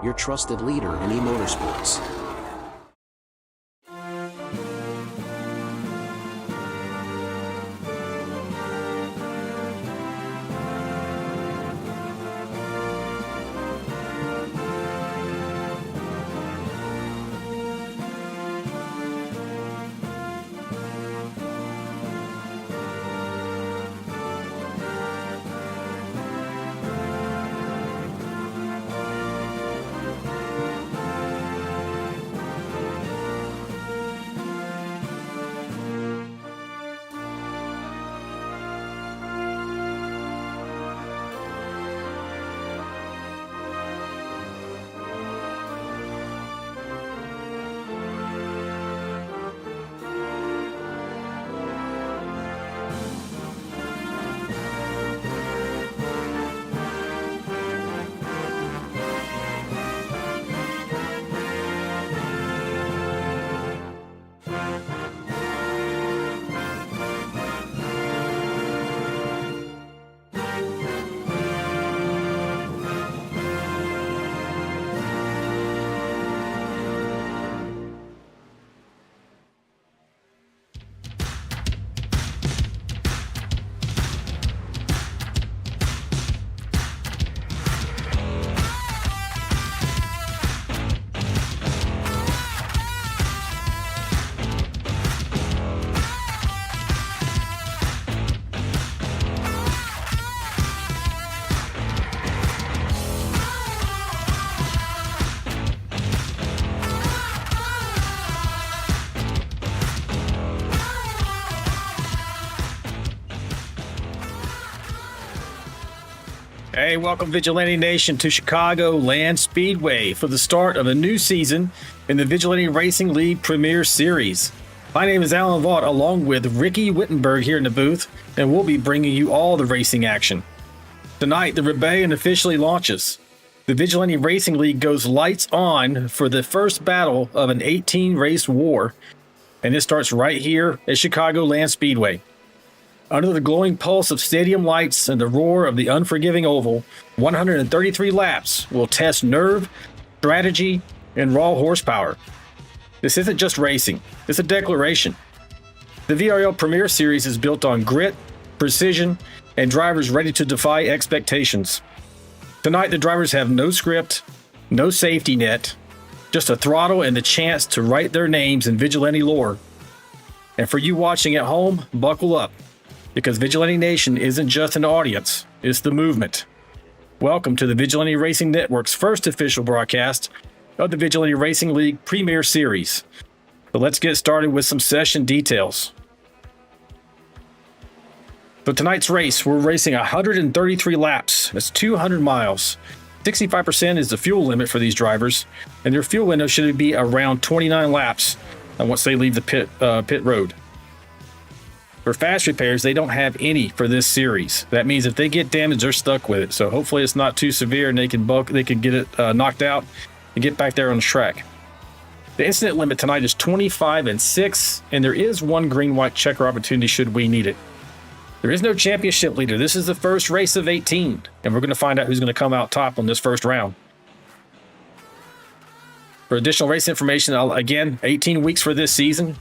your trusted leader in e-motorsports. Hey, welcome Vigilante Nation to Chicagoland Speedway for the start of a new season in the Vigilante Racing League Premiere Series. My name is Alan Vaught along with Ricky Wittenberg here in the booth, and we'll be bringing you all the racing action. Tonight, the rebellion officially launches. The Vigilante Racing League goes lights on for the first battle of an 18-race war, and it starts right here at Chicagoland Speedway. Under the glowing pulse of stadium lights and the roar of the unforgiving oval, 133 laps will test nerve, strategy, and raw horsepower. This isn't just racing, it's a declaration. The VRL Premiere Series is built on grit, precision, and drivers ready to defy expectations. Tonight, the drivers have no script, no safety net, just a throttle and the chance to write their names in Vigilante lore. And for you watching at home, buckle up, because Vigilante Nation isn't just an audience, it's the movement. Welcome to the Vigilante Racing Network's first official broadcast of the Vigilante Racing League Premiere Series. So let's get started with some session details. For tonight's race, we're racing 133 laps. That's 200 miles. 65% is the fuel limit for these drivers, and their fuel window should be around 29 laps once they leave the pit road. For fast repairs, they don't have any for this series. That means if they get damaged, they're stuck with it. So hopefully it's not too severe and they can get it knocked out and get back there on the track. The incident limit tonight is 25 and 6, and there is one green-white checker opportunity should we need it. There is no championship leader. This is the first race of 18, and we're going to find out who's going to come out top on this first round. For additional race information, again, 18 weeks for this season.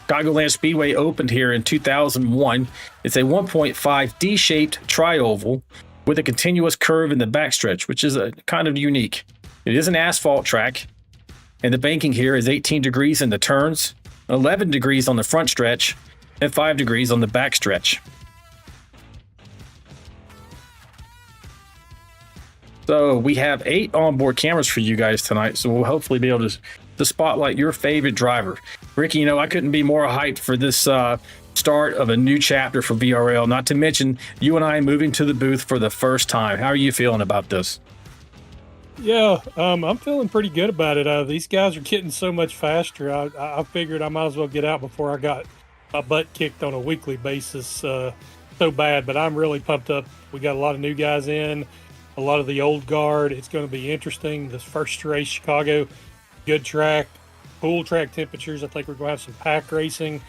Chicagoland Speedway opened here in 2001. It's a 1.5 D-shaped tri-oval with a continuous curve in the backstretch, which is kind of unique. It is an asphalt track, and the banking here is 18 degrees in the turns, 11 degrees on the front stretch, and 5 degrees on the backstretch. So we have 8 onboard cameras for you guys tonight, so we'll hopefully be able to spotlight your favorite driver. Ricky, I couldn't be more hyped for this start of a new chapter for VRL, not to mention you and I moving to the booth for the first time. How are you feeling about this? Yeah, I'm feeling pretty good about it. These guys are getting so much faster. I figured I might as well get out before I got my butt kicked on a weekly basis so bad, but I'm really pumped up. We got a lot of new guys in, a lot of the old guard. It's going to be interesting. This first race, Chicago, good track, cool track temperatures. I think we're going to have some pack racing.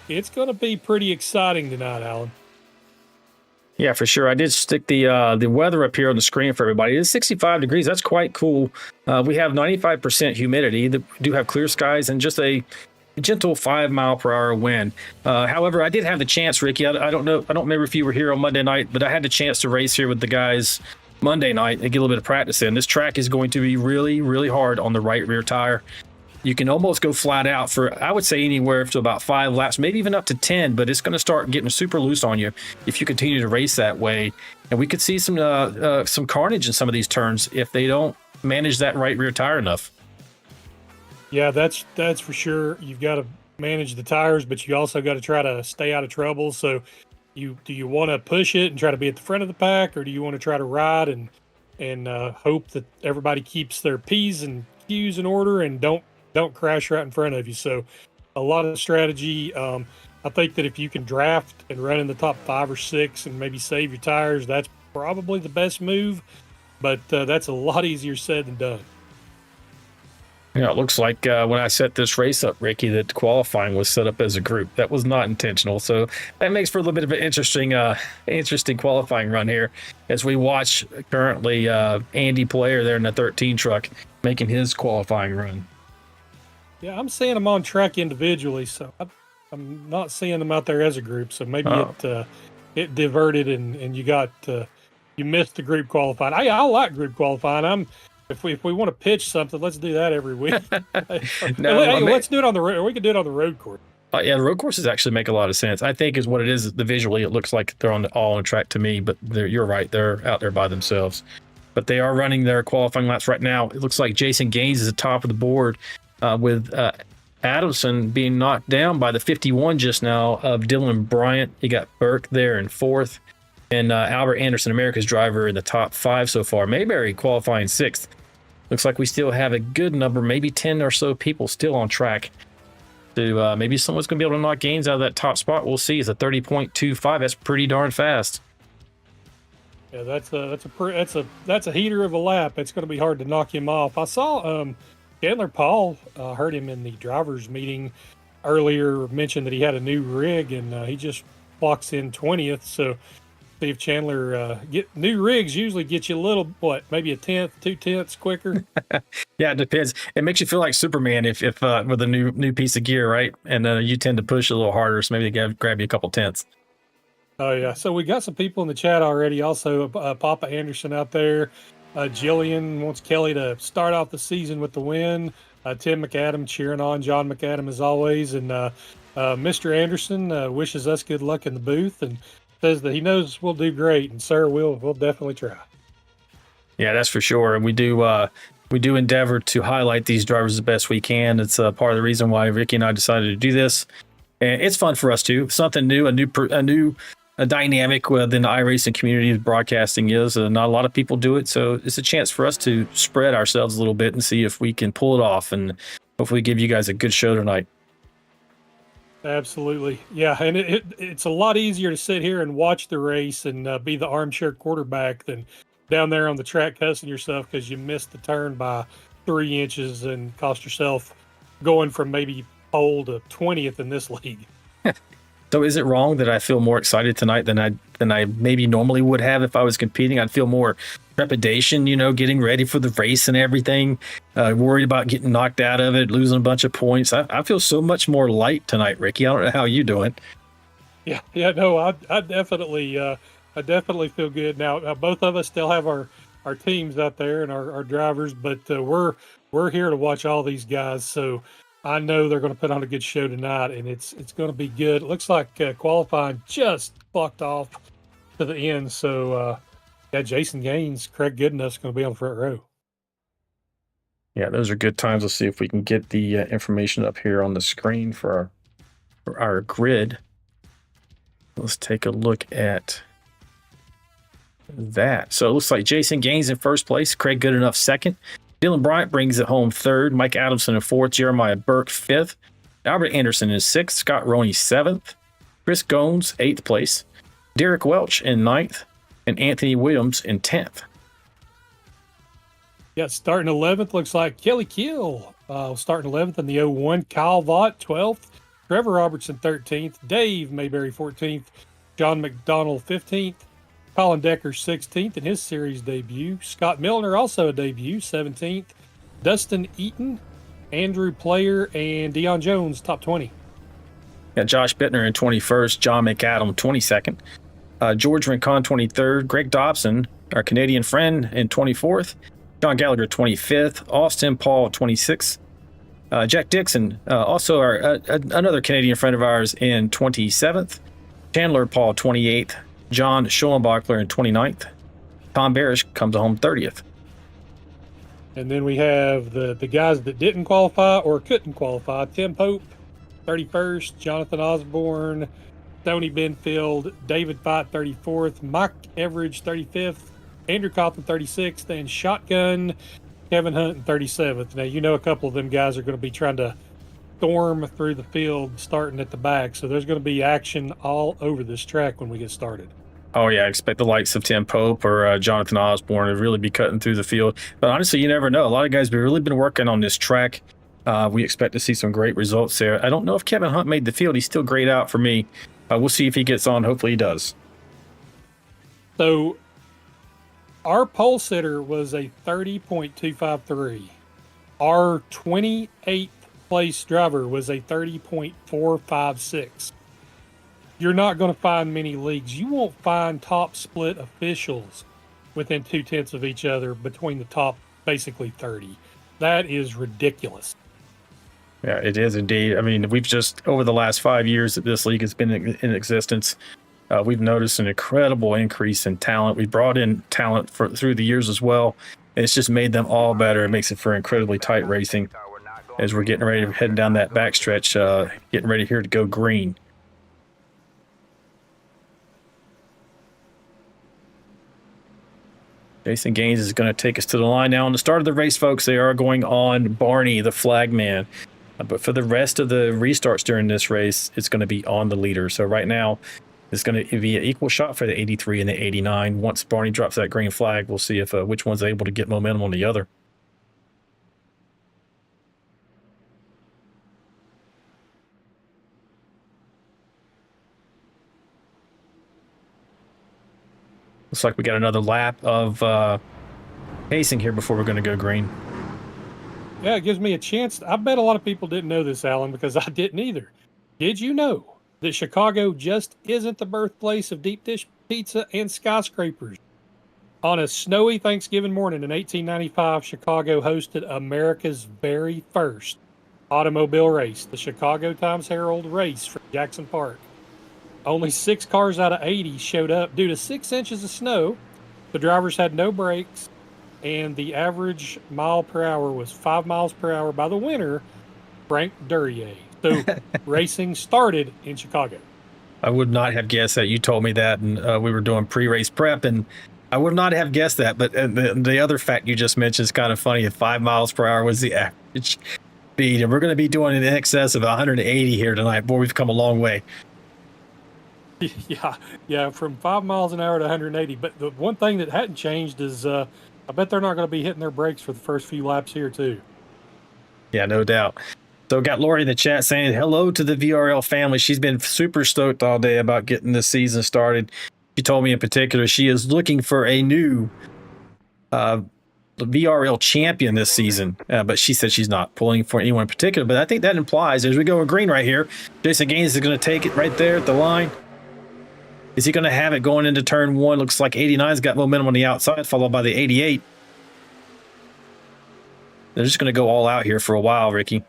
It's going to be pretty exciting tonight, Alan. Yeah, for sure. I did stick the weather up here on the screen for everybody. It's 65 degrees. That's quite cool. We have 95% humidity. We do have clear skies and just a gentle 5-mile-per-hour wind. However, I did have the chance, Ricky. I don't know. I don't remember if you were here on Monday night, but I had the chance to race here with the guys Monday night and get a little bit of practice in. This track is going to be really, really hard on the right rear tire. You can almost go flat out for, I would say, anywhere to about 5 laps, maybe even up to 10, but it's going to start getting super loose on you if you continue to race that way. And we could see some carnage in some of these turns if they don't manage that right rear tire enough. Yeah, that's for sure. You've got to manage the tires, but you also got to try to stay out of trouble. So do you want to push it and try to be at the front of the pack, or do you want to try to ride and hope that everybody keeps their P's and Q's in order and don't crash right in front of you? So a lot of strategy. I think that if you can draft and run in the top 5 or 6 and maybe save your tires, that's probably the best move, but that's a lot easier said than done. Yeah, it looks like when I set this race up, Ricky, that qualifying was set up as a group. That was not intentional. So that makes for a little bit of an interesting qualifying run here as we watch currently Andy Player there in the 13 truck making his qualifying run. Yeah, I'm seeing them on track individually, so I'm not seeing them out there as a group. So maybe it diverted and you got you missed the group qualifying. I like group qualifying. If we want to pitch something, let's do that every week. Let's do it on the road. We can do it on the road course. Yeah, the road courses actually make a lot of sense. I think is what it is. The visually, it looks like they're all on track to me, but you're right. They're out there by themselves. But they are running their qualifying laps right now. It looks like Jason Gaines is at the top of the board with Adamson being knocked down by the 51 just now of Dylan Bryant. You got Burke there in 4th. And Albert Anderson, America's driver, in the top 5 so far. Mayberry qualifying 6th. Looks like we still have a good number, maybe 10 or so people still on track. To maybe someone's going to be able to knock Gaines out of that top spot. We'll see. It's a 30.25. That's pretty darn fast. Yeah, that's a heater of a lap. It's going to be hard to knock him off. I saw Chandler Paul, heard him in the drivers' meeting earlier, mentioned that he had a new rig and he just clocks in 20th. So see if Chandler get new rigs usually get you a little, maybe a 10th, 2/10 quicker. Yeah, it depends. It makes you feel like Superman if with a new piece of gear, right? And you tend to push a little harder, so maybe they grab you a couple tenths. Oh yeah. So we got some people in the chat already. Also, Papa Anderson out there. Jillian wants Kelly to start off the season with the win. Tim McAdam cheering on John McAdam as always, and Mr. Anderson wishes us good luck in the booth and says that he knows we'll do great, and sir, we'll definitely try. Yeah, that's for sure. And we do endeavor to highlight these drivers the best we can. It's part of the reason why Ricky and I decided to do this, and it's fun for us too. Something new, a new dynamic within the iRacing community. Broadcasting is, not a lot of people do it, so it's a chance for us to spread ourselves a little bit and see if we can pull it off, and hopefully give you guys a good show tonight. Absolutely. Yeah, and it's a lot easier to sit here and watch the race and be the armchair quarterback than down there on the track cussing yourself because you missed the turn by 3 inches and cost yourself going from maybe pole to 20th in this league. So is it wrong that I feel more excited tonight than I maybe normally would have if I was competing? I'd feel more trepidation, getting ready for the race and everything, worried about getting knocked out of it, losing a bunch of points. I feel so much more light tonight, Ricky. I don't know how you doing. Yeah, no, I definitely feel good now. Both of us still have our teams out there and our drivers, but we're here to watch all these guys. So I know they're going to put on a good show tonight, and it's going to be good. It looks like qualifying just clocked off to the end. So, Jason Gaines, Craig Goodenough's going to be on the front row. Yeah, those are good times. Let's see if we can get the information up here on the screen for our grid. Let's take a look at that. So it looks like Jason Gaines in first place, Craig Goodenough second. Dylan Bryant brings it home third. Mike Adamson in fourth. Jeremiah Burke fifth. Albert Anderson in sixth. Scott Roney seventh. Chris Gones eighth place. Derek Welch in ninth. And Anthony Williams in 10th. Yeah, starting 11th looks like Kelly Kill starting 11th in the 01. Kyle Vaught 12th. Trevor Robertson 13th. Dave Mayberry 14th. John McDonald 15th. Colin Decker 16th in his series debut. Scott Milner also a debut, 17th. Dustin Eaton, Andrew Player, and Deion Jones top 20. Got Josh Bittner in 21st, John McAdam 22nd, George Rincon 23rd, Greg Dobson, our Canadian friend, in 24th, John Gallagher 25th, Austin Paul 26th, Jack Dixon, also another Canadian friend of ours, in 27th, Chandler Paul 28th, John Schoenbachler in 29th, Tom Barish comes home 30th. And then we have the guys that didn't qualify or couldn't qualify. Tim Pope, 31st. Jonathan Osborne, Tony Benfield, David Fight, 34th. Mike Everidge, 35th. Andrew Coughlin, 36th. And Shotgun Kevin Hunt in 37th. Now, you know a couple of them guys are going to be trying to storm through the field starting at the back. So there's going to be action all over this track when we get started. Oh, yeah, I expect the likes of Tim Pope or Jonathan Osborne to really be cutting through the field. But honestly, you never know. A lot of guys have really been working on this track. We expect to see some great results there. I don't know if Kevin Hunt made the field. He's still grayed out for me. We'll see if he gets on. Hopefully he does. So our pole sitter was a 30.253. Our 28th place driver was a 30.456. You're not going to find many leagues. You won't find top split officials within 0.2 of each other between the top basically 30. That is ridiculous. Yeah, it is indeed. I mean, we've just, over the last 5 years that this league has been in existence, we've noticed an incredible increase in talent. We brought in talent through the years as well. And it's just made them all better. It makes it for incredibly tight racing as we're getting ready, heading down that backstretch, getting ready here to go green. Jason Gaines is going to take us to the line now. On the start of the race, folks, they are going on Barney, the flagman. But for the rest of the restarts during this race, it's going to be on the leader. So right now, it's going to be an equal shot for the 83 and the 89. Once Barney drops that green flag, we'll see if which one's able to get momentum on the other. Looks like we got another lap of pacing here before we're going to go green. Yeah, it gives me a chance. I bet a lot of people didn't know this, Alan, because I didn't either. Did you know that Chicago just isn't the birthplace of deep dish pizza and skyscrapers? On a snowy Thanksgiving morning in 1895, Chicago hosted America's very first automobile race, the Chicago Times-Herald race from Jackson Park. Only 6 cars out of 80 showed up due to 6 inches of snow. The drivers had no brakes, and the average mile per hour was 5 miles per hour by the winner, Frank Duryea. So racing started in Chicago. I would not have guessed that. You told me that, and we were doing pre-race prep, and I would not have guessed that. But the other fact you just mentioned is kind of funny. 5 miles per hour was the average speed, and we're going to be doing in excess of 180 here tonight. Boy, we've come a long way. Yeah, from 5 miles an hour to 180. But the one thing that hadn't changed is I bet they're not going to be hitting their brakes for the first few laps here, too. Yeah, no doubt. So got Lori in the chat saying hello to the VRL family. She's been super stoked all day about getting this season started. She told me in particular she is looking for a new VRL champion this season, but she said she's not pulling for anyone in particular. But I think that implies, as we go in green right here, Jason Gaines is going to take it right there at the line. Is he going to have it going into turn 1? Looks like 89's got momentum on the outside, followed by the 88. They're just going to go all out here for a while, Ricky.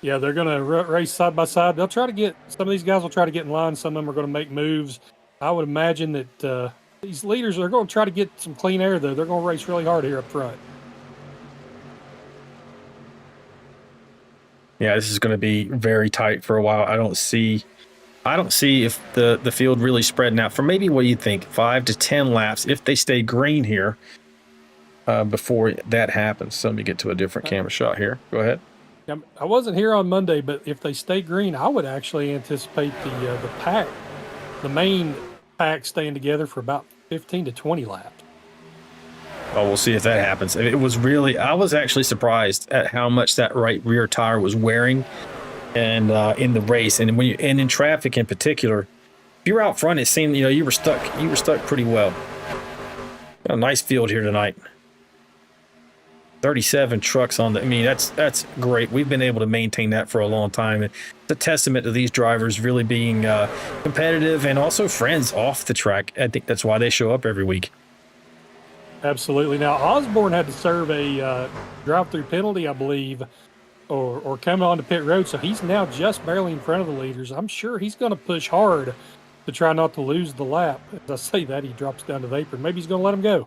Yeah, they're going to race side by side. They'll try to get, some of these guys will try to get in line. Some of them are going to make moves. I would imagine that these leaders are going to try to get some clean air, though. They're going to race really hard here up front. Yeah, this is going to be very tight for a while. I don't see if the field really spreading out for maybe, what do you think, 5 to 10 laps if they stay green here before that happens. So let me get to a different camera shot here. Go ahead. I wasn't here on Monday, but if they stay green, I would actually anticipate the pack, the main pack, staying together for about 15 to 20 laps. Oh, we'll see if that happens. It was really, I was actually surprised at how much that right rear tire was wearing and in the race, and in traffic in particular. If you were out front, it seemed, you were stuck pretty well. Got a nice field here tonight. 37 trucks on the, that's great. We've been able to maintain that for a long time. It's a testament to these drivers really being competitive and also friends off the track. I think that's why they show up every week. Absolutely. Now, Osborne had to serve a drive-through penalty, I believe, or come on to pit road, so he's now just barely in front of the leaders. I'm sure he's going to push hard to try not to lose the lap. As I say that, he drops down to the apron. Maybe he's going to let him go.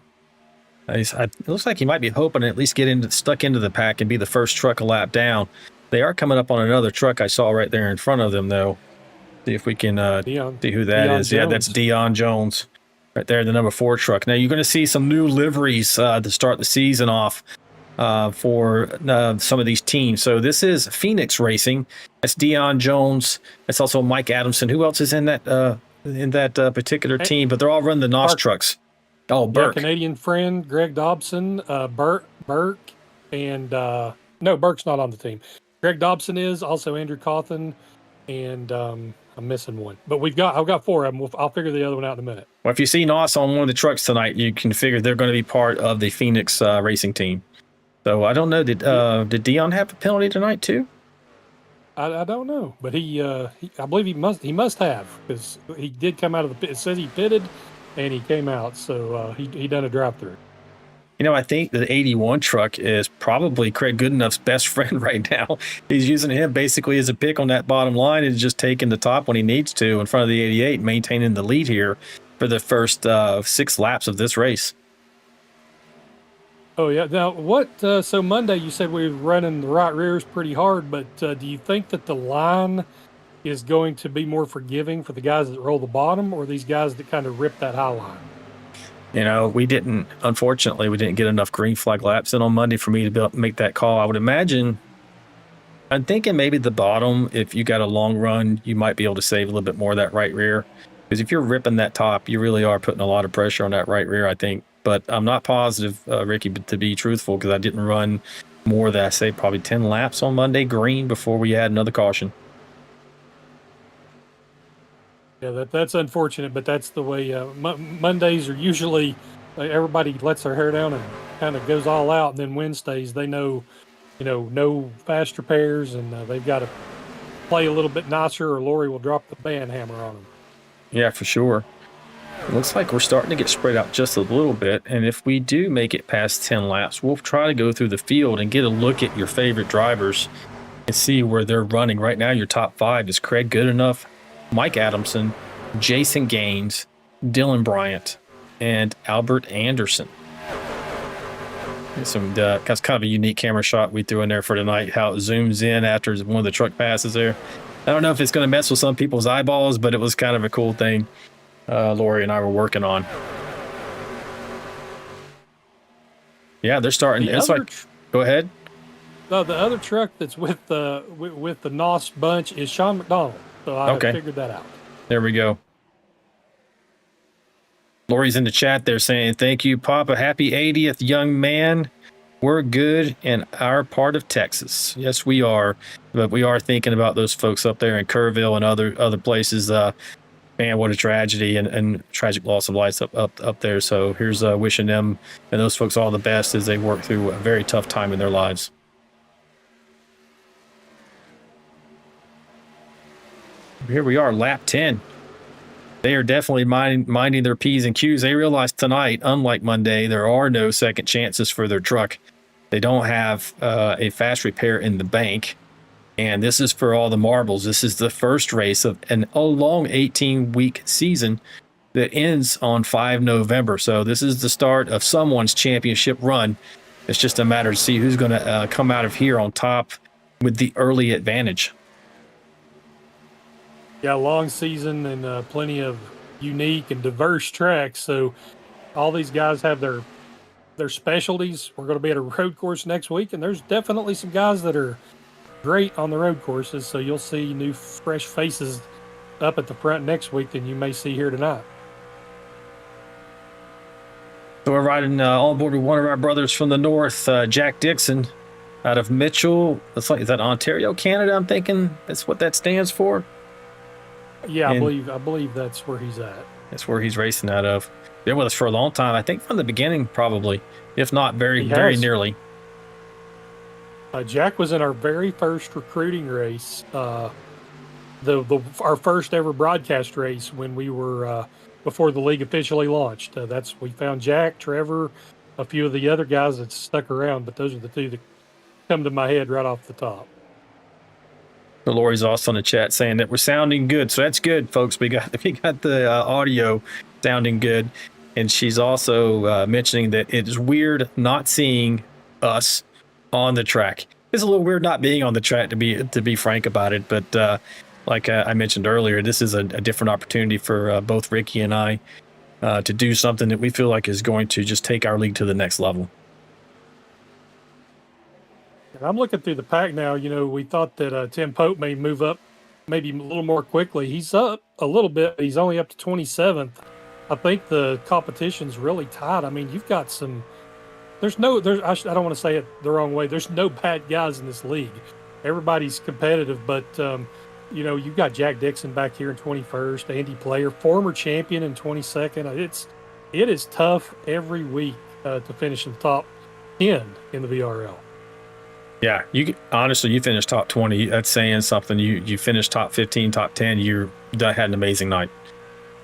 It looks like he might be hoping to at least get stuck into the pack and be the first truck a lap down. They are coming up on another truck I saw right there in front of them, though. See if we can see who that is. Jones. Yeah, that's Dion Jones right there, the number 4 truck. Now, you're going to see some new liveries to start the season off for some of these teams. So this is Phoenix Racing. That's Dion Jones. That's also Mike Adamson. Who else is in that particular team? But they're all running the NOS trucks. Oh, Burke. Yeah, Canadian friend, Greg Dobson, Burke, and no, Burke's not on the team. Greg Dobson is, also Andrew Cawthon, and I'm missing one. But I've got 4 of them. I'll figure the other one out in a minute. Well, if you see NOS on one of the trucks tonight, you can figure they're going to be part of the Phoenix racing team. So I don't know, did Dion have a penalty tonight too? I don't know, but I believe he must have, because he did come out of the pit. It says he pitted. And he came out, so he done a drive-through. I think the 81 truck is probably Craig Goodenough's best friend right now. He's using him basically as a pick on that bottom line and just taking the top when he needs to in front of the 88, maintaining the lead here for the first 6 laps of this race. Oh, yeah. Now, so Monday you said we were running the right rears pretty hard, but do you think that the line is going to be more forgiving for the guys that roll the bottom, or these guys that kind of rip that high line? Unfortunately, we didn't get enough green flag laps in on Monday for me to be able to make that call. I'm thinking maybe the bottom, if you got a long run, you might be able to save a little bit more of that right rear. Because if you're ripping that top, you really are putting a lot of pressure on that right rear, I think. But I'm not positive, Ricky, to be truthful, because I didn't run more than, I say, probably 10 laps on Monday green before we had another caution. Yeah, that's unfortunate, but that's the way Mondays are usually. Everybody lets their hair down and kind of goes all out, and then Wednesdays they know, no fast repairs, and they've got to play a little bit nicer, or Lori will drop the band hammer on them. Yeah, for sure. It looks like we're starting to get spread out just a little bit, and if we do make it past 10 laps, we'll try to go through the field and get a look at your favorite drivers and see where they're running. Right now, your top 5 is Craig Goodenough, Mike Adamson, Jason Gaines, Dylan Bryant, and Albert Anderson. That's kind of a unique camera shot we threw in there for tonight, how it zooms in after one of the truck passes there. I don't know if it's going to mess with some people's eyeballs, but it was kind of a cool thing Lori and I were working on. Yeah, they're starting. Go ahead. No, the other truck that's with the NOS bunch is Sean McDonald. So I figured that out. There we go. Lori's in the chat there saying, "Thank you, Papa. Happy 80th, young man. We're good in our part of Texas." Yes, we are. But we are thinking about those folks up there in Kerrville and other places. Man, what a tragedy and tragic loss of life up there. So here's wishing them and those folks all the best as they work through a very tough time in their lives. Here we are, lap 10. They are definitely minding their P's and Q's. They realize tonight, unlike Monday, there are no second chances for their truck. They don't have a fast repair in the bank. And this is for all the marbles. This is the first race of a long 18-week season that ends on 5 November. So this is the start of someone's championship run. It's just a matter to see who's going to come out of here on top with the early advantage. Yeah, long season and plenty of unique and diverse tracks. So all these guys have their specialties. We're going to be at a road course next week, and there's definitely some guys that are great on the road courses. So you'll see new, fresh faces up at the front next week than you may see here tonight. So we're riding on board with one of our brothers from the north, Jack Dixon, out of Mitchell. Is that Ontario, Canada? I'm thinking that's what that stands for. Yeah, And I believe that's where he's at. that's where he's racing out of. Been with us for a long time. I think from the beginning, probably, if not very, He very has. nearly. Jack was in our very first recruiting race, our first ever broadcast race when we were before the league officially launched. We found Jack, Trevor, a few of the other guys that stuck around, but those are the two that come to my head right off the top. So Lori's also in the chat saying that we're sounding good. So that's good, folks. We got the audio sounding good. And she's also mentioning that it is weird not seeing us on the track. It's a little weird not being on the track, to be frank about it. But like I mentioned earlier, this is a different opportunity for both Ricky and I to do something that we feel like is going to just take our league to the next level. And I'm looking through the pack now. You know, we thought that Tim Pope may move up maybe a little more quickly. He's up a little bit, but he's only up to 27th. I think the competition's really tight. I mean, you've got some. I don't want to say it the wrong way. There's no bad guys in this league. Everybody's competitive, but you know, you've got Jack Dixon back here in 21st, Andy Player, former champion in 22nd. It is tough every week to finish in the top 10 in the VRL. Yeah, honestly, you finished top 20. That's saying something. You finished top 15, top 10. You had an amazing night.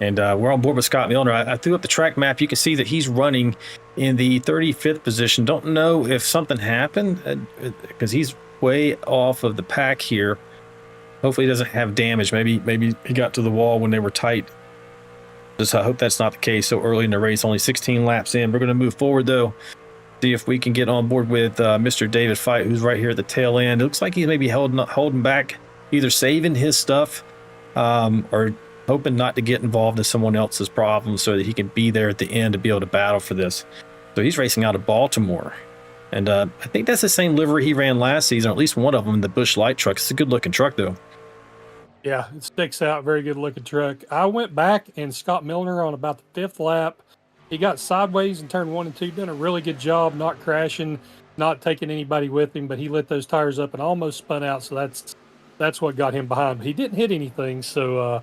And we're on board with Scott Milner. I threw up the track map. You can see that he's running in the 35th position. Don't know if something happened because he's way off of the pack here. Hopefully he doesn't have damage. Maybe he got to the wall when they were tight. Just I hope that's not the case so early in the race. Only 16 laps in. We're going to move forward, though. See if we can get on board with Mr. David Fight, who's right here at the tail end. It looks like he's maybe holding back, either saving his stuff or hoping not to get involved in someone else's problems so that he can be there at the end to be able to battle for this. So he's racing out of Baltimore. And I think that's the same livery he ran last season, or at least one of them, the Busch Light truck. It's a good-looking truck, though. Yeah, it sticks out. Very good-looking truck. I went back, and Scott Milner on about the 5th lap, he got sideways in turn 1 and 2, done a really good job not crashing, not taking anybody with him, but he lit those tires up and almost spun out, so that's what got him behind. But he didn't hit anything, so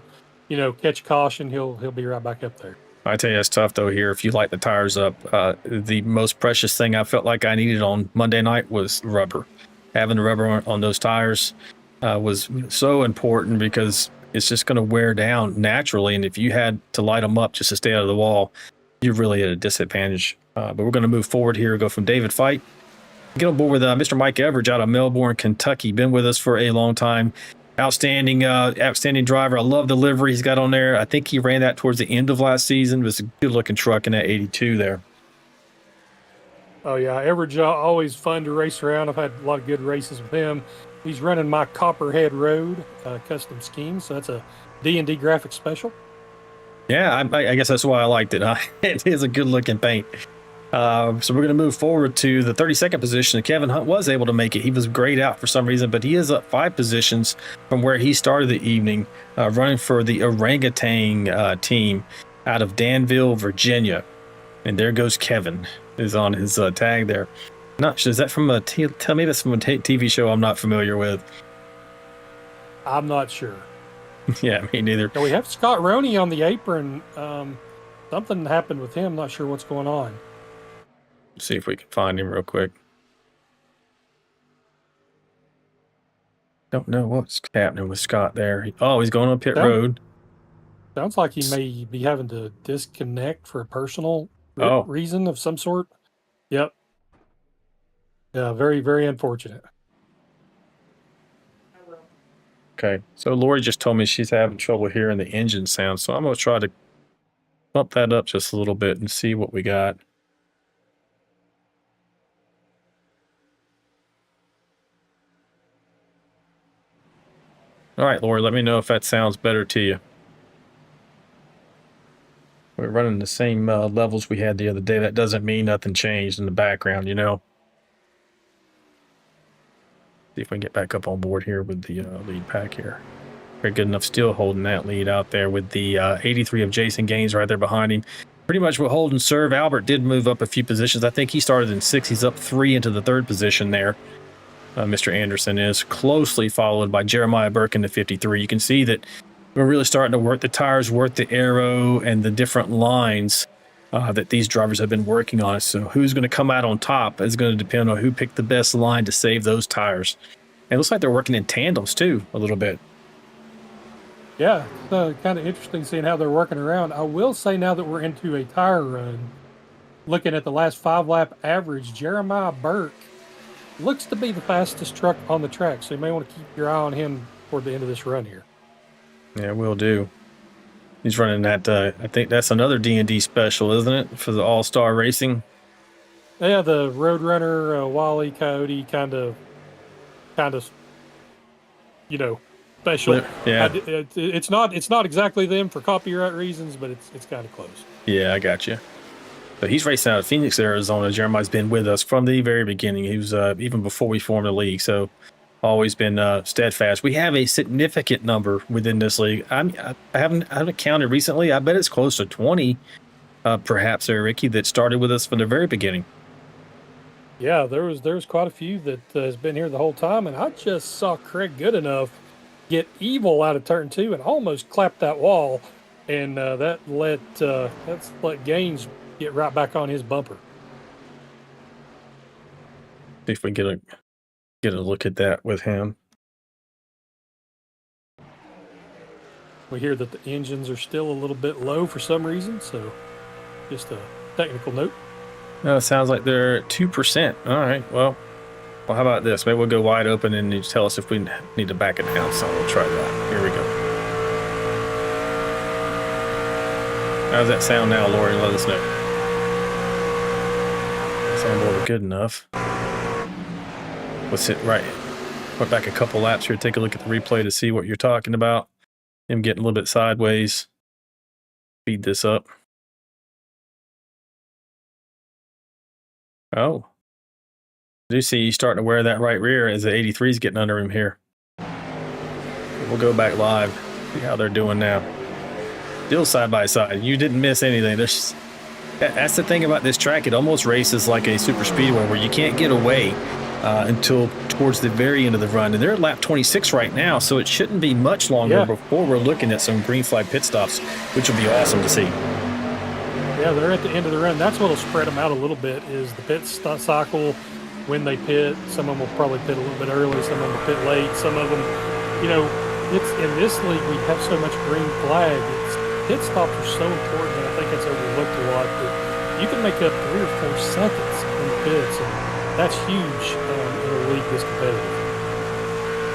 you know, catch caution, he'll be right back up there. I tell you, it's tough though here. If you light the tires up, the most precious thing I felt like I needed on Monday night was rubber. Having the rubber on those tires was so important because it's just going to wear down naturally. And if you had to light them up just to stay out of the wall, you're really at a disadvantage. But we're going to move forward here. Go from David Fight. Get on board with Mr. Mike Everidge out of Melbourne, Kentucky. Been with us for a long time. Outstanding driver. I love the livery he's got on there. I think he ran that towards the end of last season. It was a good-looking truck in that 82 there. Oh, yeah. Everidge, always fun to race around. I've had a lot of good races with him. He's running my Copperhead Road custom scheme, so that's a D&D graphic special. Yeah, I guess that's why I liked it. It is a good-looking paint. So we're going to move forward to the 32nd position. Kevin Hunt was able to make it. He was grayed out for some reason, but he is up 5 positions from where he started the evening, running for the Orangutan team out of Danville, Virginia. And there goes Kevin, is on his tag there. Not sure, is that from tell me that's from a TV show I'm not familiar with. I'm not sure. Yeah, me neither. Now we have Scott Roney on the apron. Something happened with him. Not sure what's going on. See if we can find him real quick. Don't know what's happening with Scott there. He's going on pit road. Sounds like he may be having to disconnect for a personal reason of some sort. Yep. Yeah, very, very unfortunate. Okay, so Lori just told me she's having trouble hearing the engine sound, so I'm going to try to bump that up just a little bit and see what we got. All right, Lori, let me know if that sounds better to you. We're running the same levels we had the other day. That doesn't mean nothing changed in the background, you know. See if we can get back up on board here with the lead pack here. Very good enough, still holding that lead out there with the 83 of Jason Gaines right there behind him. Pretty much what hold and serve. Albert did move up a few positions. I think he started in 6th. He's up 3 into the 3rd position there. Mr. Anderson is closely followed by Jeremiah Burke in the 53. You can see that we're really starting to work the tires, work the aero, and the different lines that these drivers have been working on. So who's going to come out on top is going to depend on who picked the best line to save those tires. And it looks like they're working in tandems too, a little bit. Yeah, it's kind of interesting seeing how they're working around. I will say now that we're into a tire run, looking at the last 5-lap average, Jeremiah Burke looks to be the fastest truck on the track. So you may want to keep your eye on him toward the end of this run here. Yeah, will do. He's running that, I think that's another D&D special, isn't it, for the All-Star Racing? Yeah, the Roadrunner, Wally Coyote kind of, you know, special. Yeah. It's not exactly them for copyright reasons, but it's kind of close. Yeah, I got you. But he's racing out of Phoenix, Arizona. Jeremiah's been with us from the very beginning. He was even before we formed the league, so always been steadfast. We have a significant number within this league. I haven't counted recently. I bet it's close to 20, perhaps, there, Ricky, that started with us from the very beginning. Yeah, there's quite a few that has been here the whole time, and I just saw Craig Goodenough get evil out of turn 2 and almost clap that wall, and that's let Gaines get right back on his bumper. See if we can get a look at that with him. We hear that the engines are still a little bit low for some reason, so just a technical note. No, it sounds like they're at 2%. All right, well, how about this? Maybe we'll go wide open and you tell us if we need to back it down. So we'll try that. Here we go. How's that sound now, Lori? Let us know. Soundboard good enough. Let's hit right. Went back a couple laps here. Take a look at the replay to see what you're talking about. Him getting a little bit sideways. Speed this up. Oh. I do see he's starting to wear that right rear as the 83 is getting under him here. We'll go back live, see how they're doing now. Still side by side. You didn't miss anything. That's the thing about this track. It almost races like a super speedway where you can't get away until towards the very end of the run. And they're at lap 26 right now, so it shouldn't be much longer before we're looking at some green flag pit stops, which will be awesome to see. Yeah, they're at the end of the run. That's what'll spread them out a little bit is the pit cycle when they pit. Some of them will probably pit a little bit early. Some of them will pit late. Some of them, you know, it's in this league we have so much green flag. Pit stops are so important, and I think it's overlooked a lot. That you can make up 3 or 4 seconds in the pits, and that's huge in a league this competitive.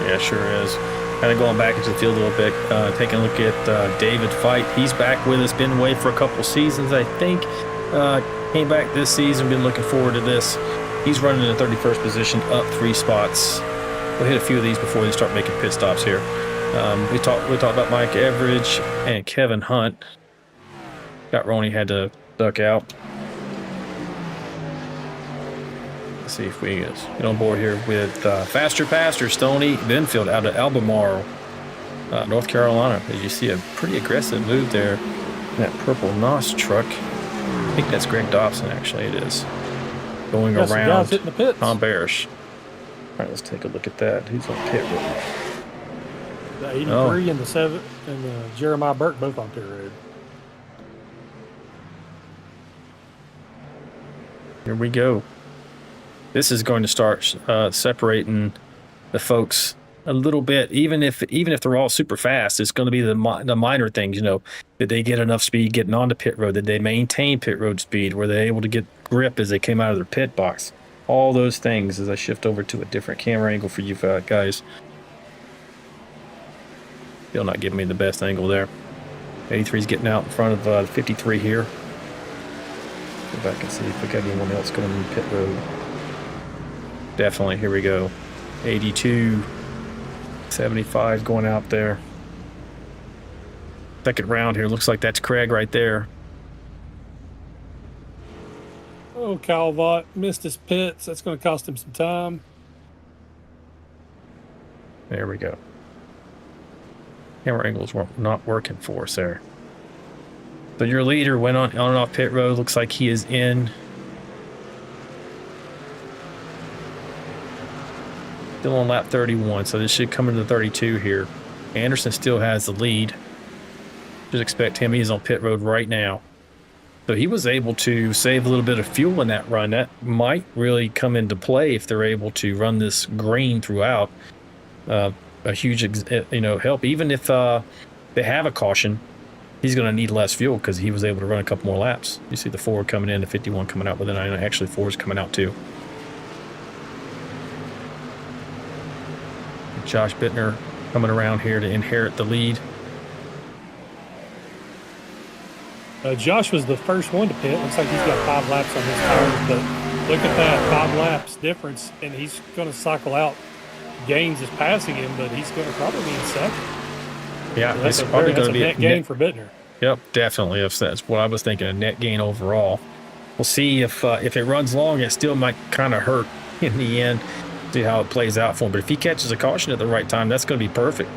Yeah, sure is. Kind of going back into the field a little bit, taking a look at David Fight. He's back with us, been away for a couple seasons, I think. Came back this season, been looking forward to this. He's running in the 31st position, up 3 spots. We'll hit a few of these before they start making pit stops here. We talked about Mike Everidge and Kevin Hunt. Got Ronnie had to duck out. Let's see if we get on board here with Faster Pastor Stoney Benfield out of Albemarle, North Carolina. As you see, a pretty aggressive move there in that purple NOS truck. I think that's Greg Dobson, actually. It is going around hitting the pits. Tom Barish. All right, let's take a look at that. Who's on pit road? The 83 and the 7 and the Jeremiah Burke both on pit road. Here we go. This is going to start separating the folks a little bit. Even if they're all super fast, it's going to be the minor things. You know, did they get enough speed getting onto pit road? Did they maintain pit road speed? Were they able to get grip as they came out of their pit box? All those things. As I shift over to a different camera angle for you guys. Still not giving me the best angle there. 83 is getting out in front of the 53 here. Go back and see if we got anyone else going in pit road. Definitely, here we go. 82, 75 going out there. Second round here, looks like that's Craig right there. Oh, Calvott missed his pits. That's going to cost him some time. There we go. Camera angles were not working for us there. So your leader went on and off pit road. Looks like he is in. Still on lap 31, so this should come into 32 here. Anderson still has the lead. Just expect him. He's on pit road right now. So he was able to save a little bit of fuel in that run. That might really come into play if they're able to run this green throughout. A huge, help. Even if they have a caution, he's going to need less fuel because he was able to run a couple more laps. You see the Ford coming in, the 51 coming out, but then actually Ford's coming out too. Josh Bittner coming around here to inherit the lead. Josh was the first one to pit. Looks like he's got 5 laps on his tires, but look at that, 5 laps difference, and he's going to cycle out. Gaines is passing him, but he's going to probably be in second. Yeah, so it's probably going to be a net gain for Bittner. Yep, definitely. If that's what I was thinking, a net gain overall. We'll see if it runs long. It still might kind of hurt in the end. See how it plays out for him. But if he catches a caution at the right time, that's going to be perfect.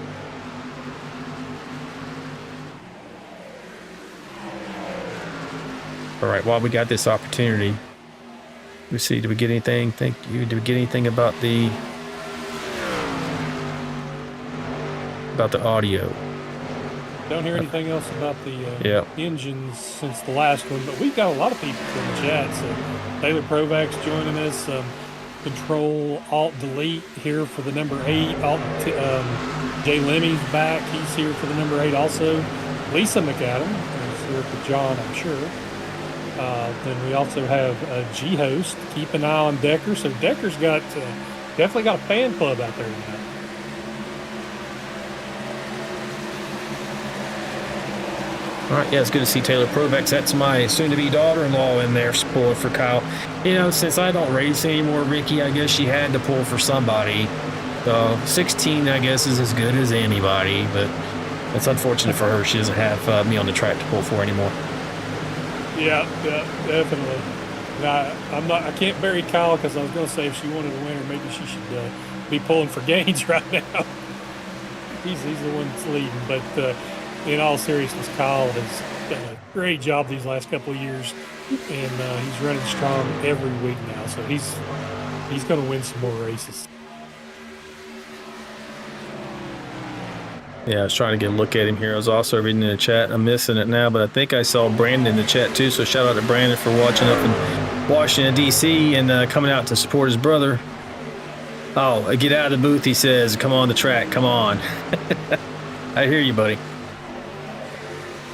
All right, while we got this opportunity, let's see, did we get anything? Thank you. Did we get anything about the audio? Don't hear anything else about the engines since the last one, but we've got a lot of people in the chat. So Taylor Provak's joining us. Control Alt Delete here for the number 8. Jay Lemmy's back. He's here for the number 8 also. Lisa McAdam is here for John, I'm sure. Then we also have G-Host. Keep an eye on Decker. So Decker's got definitely got a fan club out there tonight. All right, yeah, it's good to see Taylor Provex. That's my soon-to-be daughter-in-law in there, spoiled for Kyle. Since I don't race anymore, Ricky, I guess she had to pull for somebody. 16, I guess, is as good as anybody, but it's unfortunate for her. She doesn't have me on the track to pull for anymore. Yeah, definitely. I can't bury Kyle because I was going to say if she wanted to win, or maybe she should be pulling for Gaines right now. He's the one that's leading, but in all seriousness, Kyle has done a great job these last couple of years, and he's running strong every week now. So he's going to win some more races. Yeah, I was trying to get a look at him here. I was also reading in the chat. I'm missing it now, but I think I saw Brandon in the chat too. So shout out to Brandon for watching up in Washington, D.C. and coming out to support his brother. Oh, get out of the booth, he says. Come on the track. Come on. I hear you, buddy.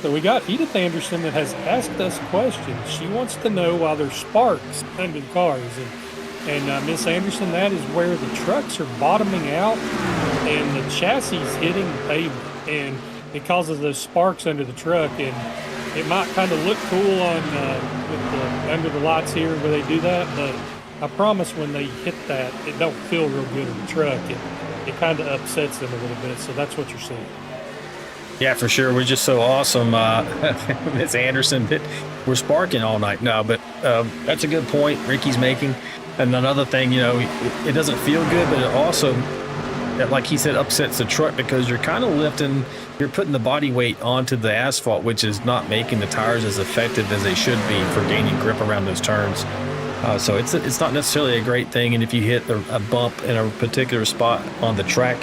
So we got Edith Anderson that has asked us questions. She wants to know why there's sparks under the cars. And Miss Anderson, that is where the trucks are bottoming out and the chassis is hitting the pavement. And it causes those sparks under the truck. And it might kind of look cool on under the lights here where they do that. But I promise when they hit that, it don't feel real good in the truck. It kind of upsets them a little bit. So that's what you're seeing. Yeah, for sure. We're just so awesome, Miss Anderson, that we're sparking all night. No, but that's a good point Ricky's making. And another thing, it doesn't feel good, but it also, like he said, upsets the truck because you're kind of you're putting the body weight onto the asphalt, which is not making the tires as effective as they should be for gaining grip around those turns. So it's not necessarily a great thing. And if you hit a bump in a particular spot on the track,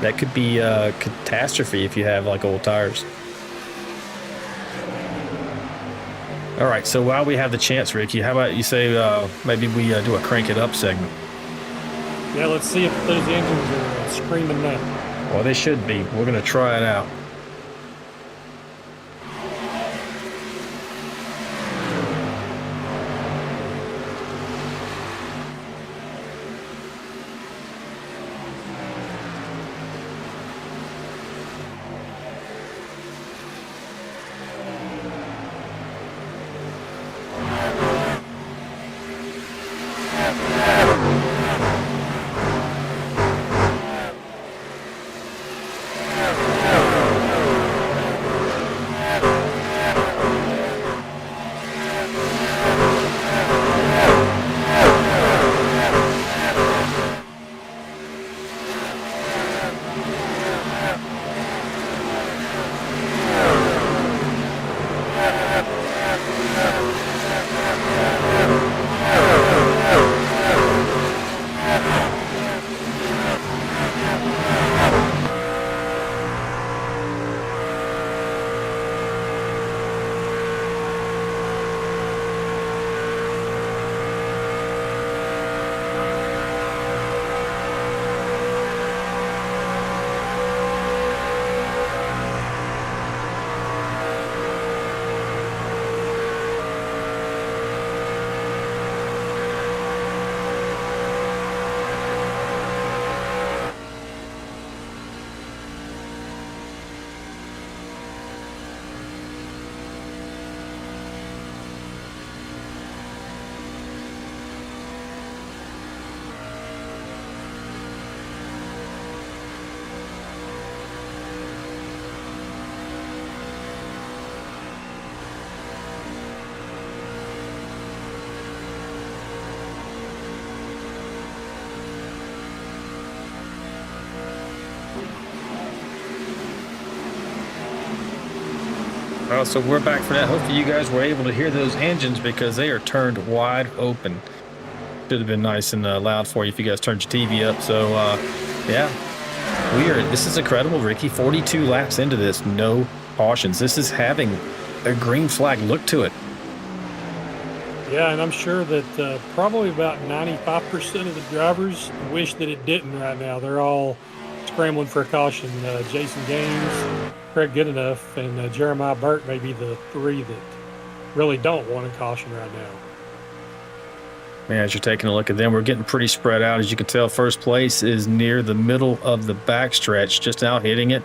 that could be a catastrophe if you have like old tires. All right, so while we have the chance, Ricky, how about you say maybe we do a crank it up segment? Yeah, let's see if those engines are screaming now. Well, they should be. We're going to try it out. Well, so we're back for that. Hopefully you guys were able to hear those engines because they are turned wide open. Should have been nice and loud for you if you guys turned your TV up. So, yeah, this is incredible, Ricky. 42 laps into this, no cautions. This is having a green flag look to it. Yeah, and I'm sure that probably about 95% of the drivers wish that it didn't right now. They're all scrambling for a caution. Jason Gaines, Craig Goodenough, and Jeremiah Burt may be the three that really don't want a caution right now. Man, as you're taking a look at them, we're getting pretty spread out. As you can tell, first place is near the middle of the backstretch, just out hitting it.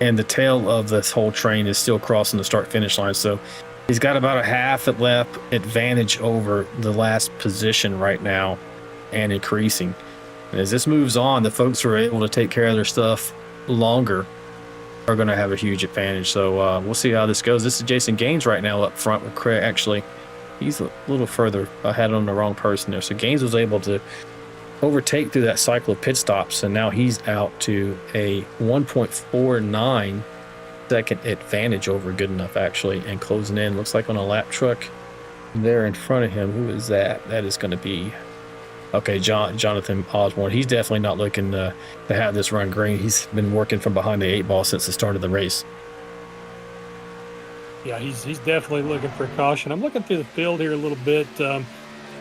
And the tail of this whole train is still crossing the start-finish line. So he's got about a half a lap advantage over the last position right now and increasing. And as this moves on, the folks who are able to take care of their stuff longer are going to have a huge advantage. So we'll see how this goes. This is Jason Gaines right now up front with Craig. Actually, he's a little further ahead on the wrong person there. So Gaines was able to overtake through that cycle of pit stops, and now he's out to a 1.49 second advantage over Goodenough, actually, and closing in. Looks like on a lap truck there in front of him. Who is that? That is going to be, okay, Jonathan Osborne. He's definitely not looking to have this run green. He's been working from behind the 8 ball since the start of the race. Yeah, he's definitely looking for caution. I'm looking through the field here a little bit.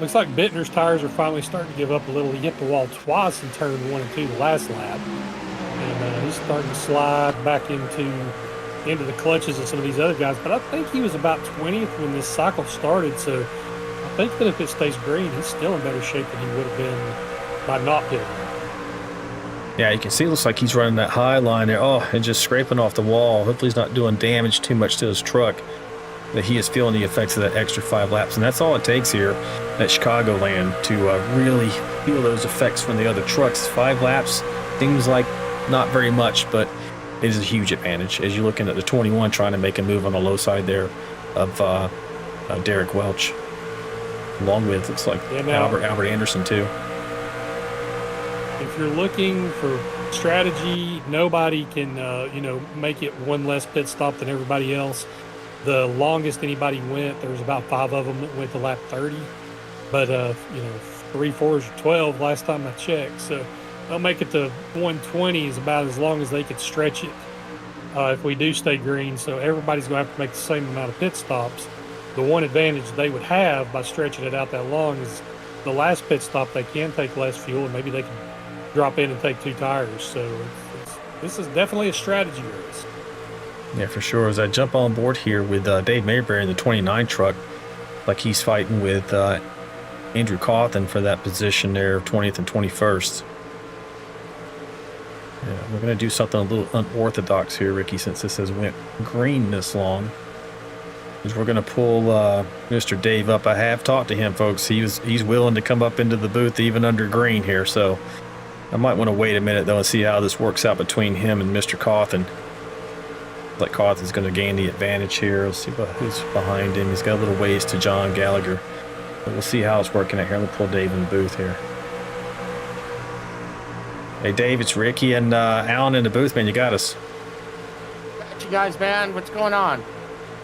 Looks like Bittner's tires are finally starting to give up a little. He hit the wall twice in turn 1 and 2 the last lap. And he's starting to slide back into the clutches of some of these other guys. But I think he was about 20th when this cycle started. So I think that if it stays green, he's still in better shape than he would have been by not pitting. Yeah, you can see it looks like he's running that high line there. Oh, and just scraping off the wall. Hopefully he's not doing damage too much to his truck. That he is feeling the effects of that extra 5 laps. And that's all it takes here at Chicagoland to really feel those effects from the other trucks. 5 laps seems like not very much, but it is a huge advantage as you're looking at the 21 trying to make a move on the low side there of Derek Welch. Along with, looks like Albert Anderson too. If you're looking for strategy, nobody can, make it one less pit stop than everybody else. The longest anybody went, there was about 5 of them that went to lap 30. But, 3, 4s, or 12 last time I checked. So they'll make it to 120 is about as long as they could stretch it if we do stay green. So everybody's going to have to make the same amount of pit stops. The one advantage they would have by stretching it out that long is the last pit stop, they can take less fuel, and maybe they can drop in and take 2 tires. So this is definitely a strategy race. Yeah, for sure. As I jump on board here with Dave Mayberry in the 29 truck, like he's fighting with Andrew Cawthon for that position there, 20th and 21st. Yeah, we're going to do something a little unorthodox here, Ricky, since this has went green this long. Is we're going to pull Mr. Dave up. I have talked to him, folks. He's willing to come up into the booth even under green here. So I might want to wait a minute, though, and see how this works out between him and Mr. Cawthon. Like Cawthon's going to gain the advantage here. Let's see who's behind him. He's got a little ways to John Gallagher. But we'll see how it's working out here. I'm going to pull Dave in the booth here. Hey, Dave, it's Ricky and Alan in the booth, man. You got us. Got you guys, man. What's going on?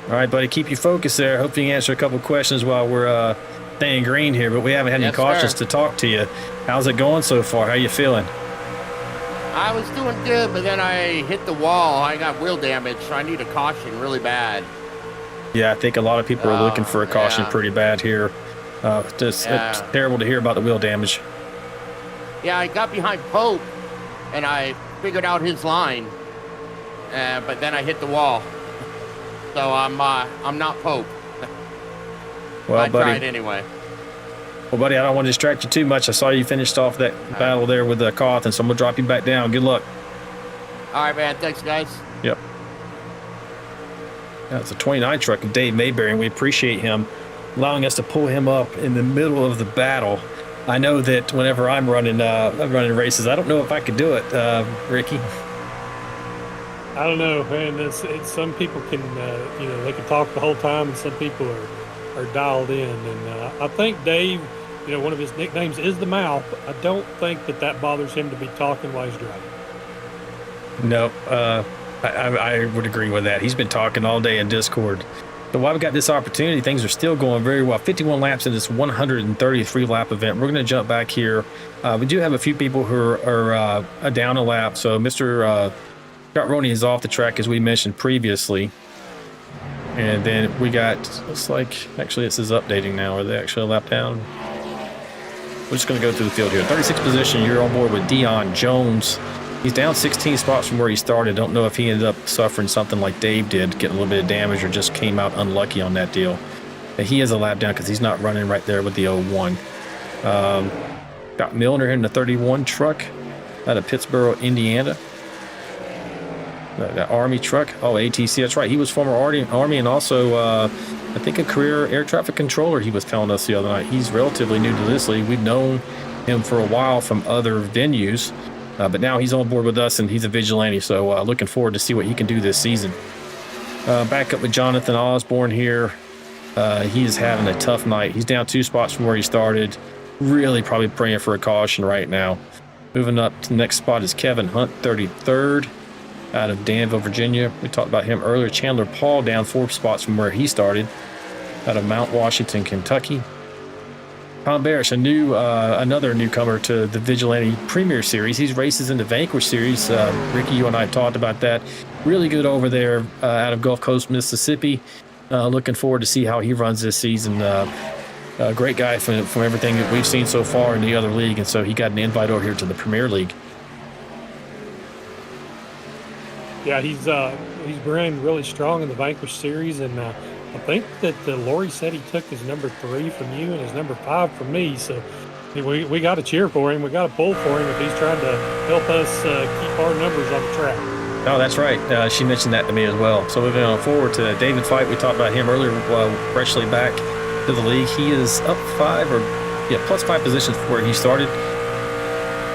All right, buddy. Keep you focused there. Hope you can answer a couple questions while we're staying green here. But we haven't had any cautions to talk to you. How's it going so far? How you feeling? I was doing good, but then I hit the wall. I got wheel damage, so I need a caution really bad. Yeah, I think a lot of people are looking for a caution pretty bad here. It's terrible to hear about the wheel damage. Yeah, I got behind Pope, and I figured out his line, but then I hit the wall. So I'm not Pope. Well, I buddy. tried anyway. Well, buddy, I don't want to distract you too much. I saw you finished off that battle there with Cawthon, so I'm going to drop you back down. Good luck. All right, man. Thanks, guys. Yep. That's a 29 truck of Dave Mayberry, and we appreciate him allowing us to pull him up in the middle of the battle. I know that whenever I'm running races, I don't know if I could do it, Ricky. I don't know, man. It's some people can, they can talk the whole time, and some people are dialed in. And I think Dave, one of his nicknames is the mouth. I don't think that bothers him to be talking while he's driving. No, I would agree with that. He's been talking all day in Discord. So while we got this opportunity, things are still going very well. 51 laps in this 133 lap event. We're going to jump back here. We do have a few people who are down a lap. So Mr. Scott Roney is off the track, as we mentioned previously. And then we got, looks like, actually this is updating now. Are they actually a lap down? We're just going to go through the field here. 36th position, you're on board with Dion Jones. He's down 16 spots from where he started. Don't know if he ended up suffering something like Dave did, getting a little bit of damage, or just came out unlucky on that deal. And he is a lap down because he's not running right there with the 01. Got Milner in the 31 truck out of Pittsburgh, Indiana. That Army truck. Oh, ATC, that's right. He was former Army and also, I think, a career air traffic controller, he was telling us the other night. He's relatively new to this league. We've known him for a while from other venues. But now he's on board with us, and he's a vigilante, so looking forward to see what he can do this season. Back up with Jonathan Osborne here. He is having a tough night. He's down 2 spots from where he started. Really probably praying for a caution right now. Moving up to the next spot is Kevin Hunt, 33rd, out of Danville, Virginia. We talked about him earlier. Chandler Paul down 4 spots from where he started, out of Mount Washington, Kentucky. Tom Barish, another newcomer to the Vigilante Premiere Series. He races in the Vanquish Series. Ricky, you and I talked about that. Really good over there out of Gulf Coast, Mississippi. Looking forward to see how he runs this season. Great guy from everything that we've seen so far in the other league, and so he got an invite over here to the Premier League. Yeah, he's running really strong in the Vanquish Series, and I think that Lori said he took his number 3 from you and his number 5 from me. So we got to cheer for him. We got to pull for him if he's trying to help us keep our numbers on the track. Oh, that's right. She mentioned that to me as well. So moving on forward to David Fight. We talked about him earlier, freshly back to the league. He is up 5 plus 5 positions from where he started.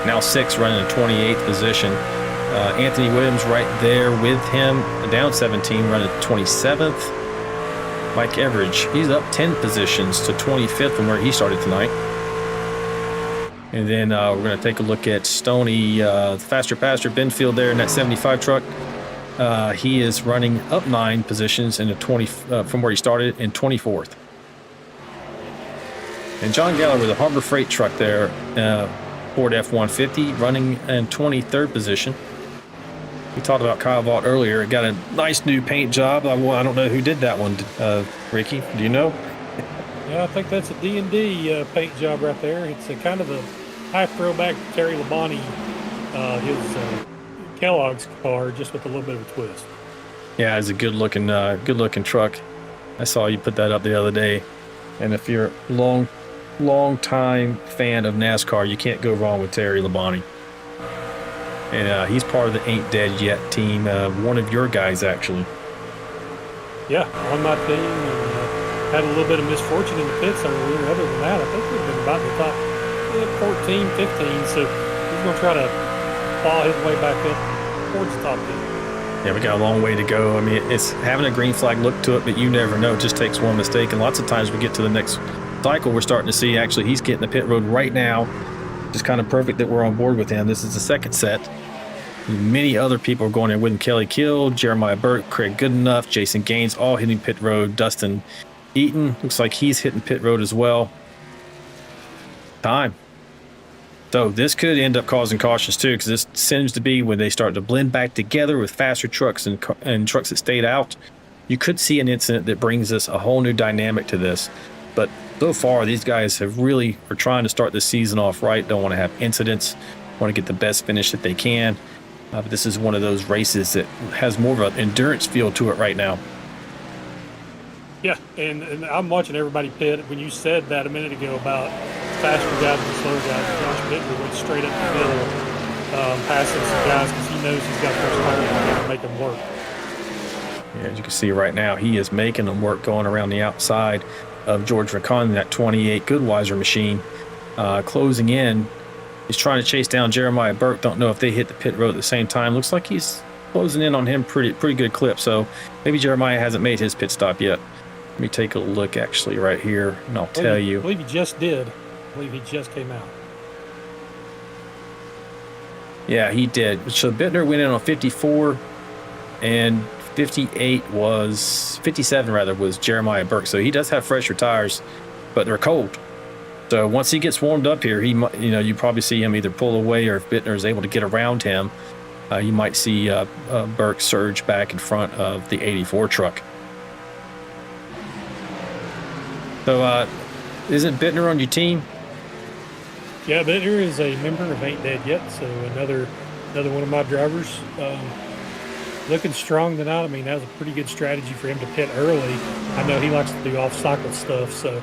Now 6, running in 28th position. Anthony Williams right there with him, down 17, running 27th. Mike Everidge, he's up 10 positions to 25th from where he started tonight. And then we're going to take a look at Stoney, Faster Pastor Benfield there in that 75 truck. He is running up 9 positions in the 20 from where he started, in 24th. And John Geller with a Harbor Freight truck there, Ford F-150, running in 23rd position. We talked about Kyle Vaught earlier. It got a nice new paint job. I don't know who did that one. Ricky, do you know? Yeah, I think that's a D&D paint job right there. It's a kind of a high throwback to Terry Labonte, his Kellogg's car, just with a little bit of a twist. Yeah, it's a good looking truck. I saw you put that up the other day. And if you're a long time fan of NASCAR, you can't go wrong with Terry Labonte. And he's part of the Ain't Dead Yet team, one of your guys, actually. Yeah, on my team, and had a little bit of misfortune in the pits over here. Other than that, I think we've been about in the top 14, 15, so he's going to try to claw his way back up towards the top 10. Yeah, we got a long way to go. I mean, it's having a green flag look to it, but you never know. It just takes one mistake, and lots of times we get to the next cycle, we're starting to see, actually, he's getting the pit road right now. Just kind of perfect that we're on board with him. This is the second set. Many other people are going in with him. Kelly Kill, Jeremiah Burke, Craig Goodenough, Jason Gaines, all hitting pit road. Dustin Eaton looks like he's hitting pit road as well. Time. So this could end up causing cautions too, because this seems to be when they start to blend back together with faster trucks and trucks that stayed out. You could see an incident that brings us a whole new dynamic to this. But so far, these guys are trying to start the season off right. Don't want to have incidents. Want to get the best finish that they can. But this is one of those races that has more of an endurance feel to it right now. Yeah, and I'm watching everybody pit. When you said that a minute ago about faster guys and slower guys, Josh Bittner went straight up the middle, passing some guys because he knows he's got horsepower to make them work. Yeah, as you can see right now, he is making them work going around the outside of George Ricon, that 28 Goodweiser machine. Closing in, he's trying to chase down Jeremiah Burke. Don't know if they hit the pit road at the same time. Looks like he's closing in on him pretty good clip. So maybe Jeremiah hasn't made his pit stop yet. Let me take a look actually right here, and I'll tell you. I believe he just did. I believe he just came out. Yeah, he did. So Bittner went in on 54, and 57 rather was Jeremiah Burke. So he does have fresher tires, but they're cold. So once he gets warmed up here, you probably see him either pull away, or if Bittner is able to get around him, you might see Burke surge back in front of the 84 truck. So isn't Bittner on your team? Yeah, Bittner is a member of Ain't Dead Yet, so another one of my drivers. Looking strong tonight. I mean, that was a pretty good strategy for him to pit early. I know he likes to do off-cycle stuff, so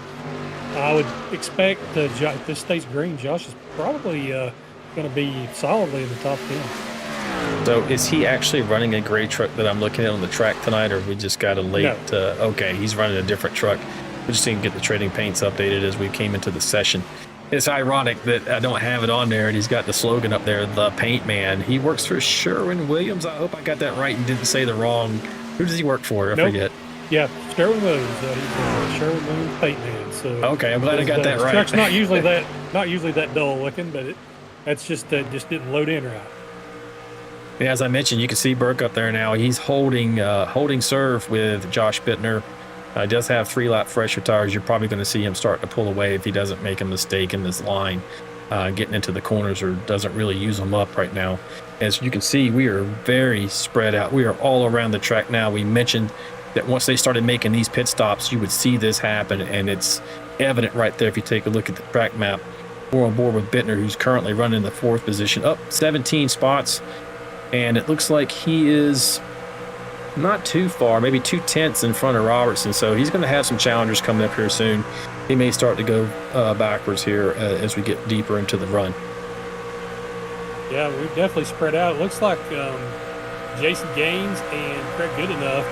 I would expect if this stays green, Josh is probably going to be solidly in the top 10. So is he actually running a gray truck that I'm looking at on the track tonight, or we just got a late? No. Okay, he's running a different truck. We just didn't get the trading paints updated as we came into the session. It's ironic that I don't have it on there, and he's got the slogan up there, the Paint Man. He works for Sherwin-Williams. I hope I got that right and didn't say the wrong. Who does he work for? I forget. Yeah, Sherwin-Williams. He's Sherwin-Williams Paint Man. So okay, I'm glad I got that right. Truck's not usually that dull looking, but that's just didn't load in right. Yeah, as I mentioned, you can see Burke up there now. He's holding serve with Josh Bittner. He does have 3-lap fresher tires. You're probably going to see him start to pull away if he doesn't make a mistake in this line, getting into the corners, or doesn't really use them up right now. As you can see, we are very spread out. We are all around the track now. We mentioned that once they started making these pit stops, you would see this happen, and it's evident right there if you take a look at the track map. We're on board with Bittner, who's currently running in the 4th position, up 17 spots, and it looks like he is not too far, maybe 2/10 in front of Robertson. So he's going to have some challengers coming up here soon. He may start to go backwards here as we get deeper into the run. Yeah, we've definitely spread out. It looks like Jason Gaines and Craig Goodenough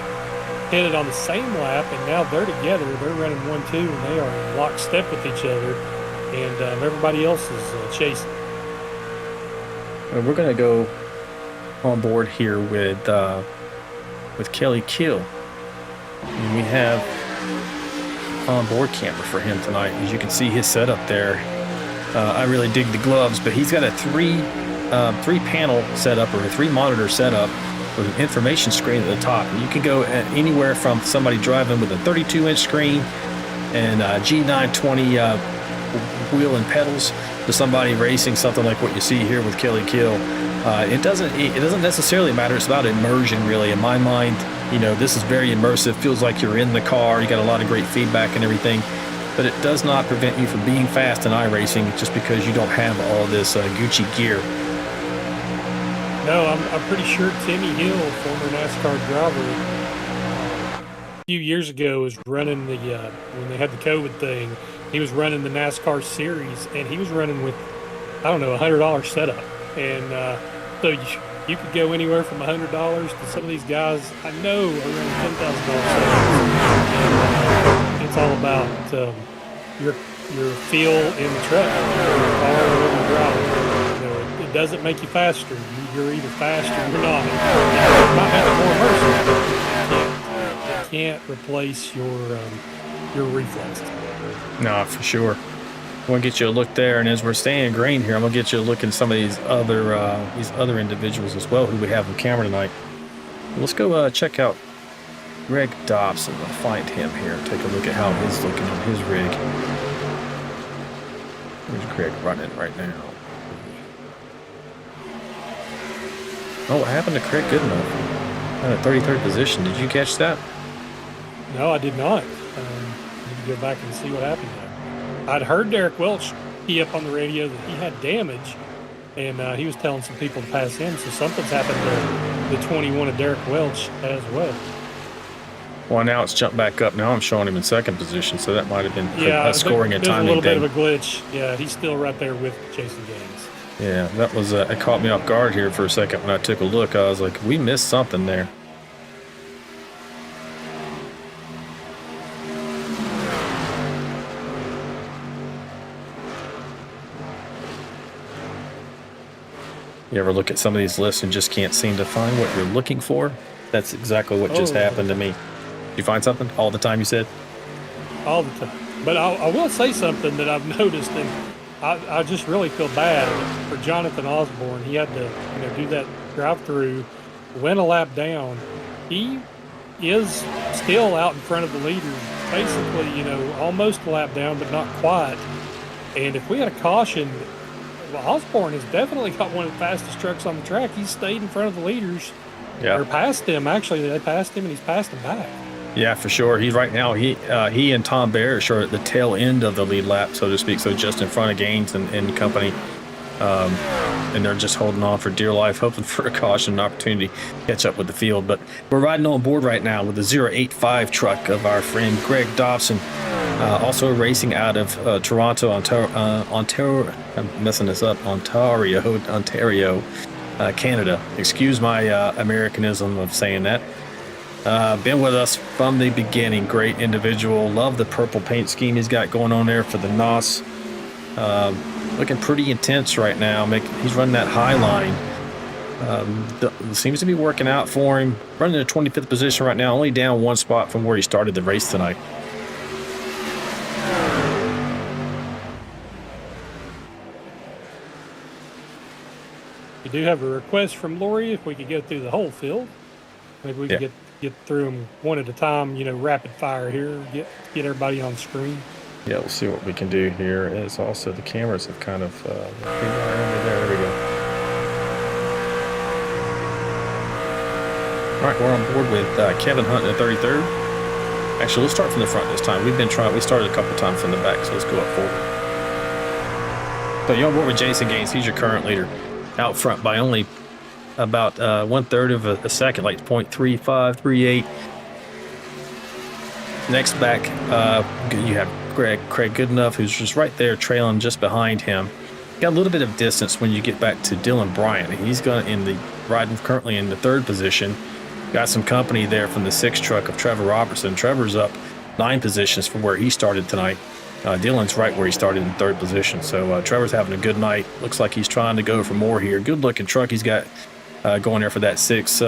hit it on the same lap, and now they're together. They're running 1-2, and they are in lockstep with each other, and everybody else is chasing. We're going to go on board here with Kelly Kill. And we have on-board camper for him tonight. As you can see his setup there, I really dig the gloves, but he's got a three-panel setup, or a 3-monitor setup with an information screen at the top. And you can go anywhere from somebody driving with a 32-inch screen and G920 wheel and pedals to somebody racing something like what you see here with Kelly Kill. It doesn't necessarily matter. It's about immersion, really. In my mind, this is very immersive. Feels like you're in the car. You got a lot of great feedback and everything, but it does not prevent you from being fast in iRacing just because you don't have all this Gucci gear. No, I'm pretty sure Timmy Hill, former NASCAR driver, a few years ago was running when they had the COVID thing. He was running the NASCAR series, and he was running with, I don't know, $100 setup. And so you could go anywhere from $100 to some of these guys I know are running $10,000 setups. And it's all about your feel in the truck, your car, or your driving. It doesn't make you faster. You're either fast or you're not. It might make it more immersive. It can't replace your reflexes. No, for sure. I want to get you a look there, and as we're staying in green here, I'm going to get you a look at some of these other individuals as well who we have on camera tonight. Let's go check out Greg Dobson. We'll find him here and take a look at how he's looking on his rig. There's Greg running right now. Oh, what happened to Craig Goodenough? In a 33rd position. Did you catch that? No, I did not. Need to go back and see what happened there. I'd heard Derek Welch key up on the radio that he had damage, and he was telling some people to pass him, so something's happened to the 21 of Derek Welch as well. Well, now it's jumped back up. Now I'm showing him in 2nd position, so that might have been a scoring and timing thing. There's a little bit of a glitch. Yeah, he's still right there with Jason Gaines. Yeah, that was it caught me off guard here for a second when I took a look. I was like, we missed something there. You ever look at some of these lists and just can't seem to find what you're looking for? That's exactly what just happened to me. Did you find something all the time, you said? All the time. But I will say something that I've noticed, and I just really feel bad for Jonathan Osborne. He had to do that drive-through went a lap down. He is still out in front of the leaders, basically, you know, almost a lap down, but not quite. And if we had a caution, well, Osborne has definitely got one of the fastest trucks on the track. He's stayed in front of the leaders. Yeah. Or passed them, actually. They passed him, and he's passed them back. Yeah, for sure. He's right now, he and Tom Barish are at the tail end of the lead lap, so to speak, so just in front of Gaines and company. And they're just holding on for dear life, hoping for a caution and opportunity to catch up with the field. But we're riding on board right now with the 085 truck of our friend Greg Dobson, also racing out of Toronto, Ontario. I'm messing this up. Ontario, Canada. Excuse my Americanism of saying that. Been with us from the beginning. Great individual. Love the purple paint scheme he's got going on there for the NOS. Looking pretty intense right now. He's running that high line. Seems to be working out for him. Running in the 25th position right now, only down one spot from where he started the race tonight. We do have a request from Lori if we could go through the whole field. Maybe we could get through them one at a time, you know, rapid fire here, get everybody on screen. Yeah, we'll see what we can do here. As also the cameras have kind of there we go. All right, we're on board with Kevin Hunt in the 33rd. Actually, let's start from the front this time. We started a couple times from the back, so let's go up forward. So you're on board with Jason Gaines. He's your current leader, out front by only about 1/3 of a second, like 0.3538. Next back, you have Craig Goodenough, who's just right there trailing just behind him. Got a little bit of distance when you get back to Dylan Bryant. He's riding currently in the 3rd position. Got some company there from the 6th truck of Trevor Robertson. Trevor's up 9 positions from where he started tonight. Dylan's right where he started in 3rd position. So Trevor's having a good night. Looks like he's trying to go for more here. Good looking truck he's got going there for that six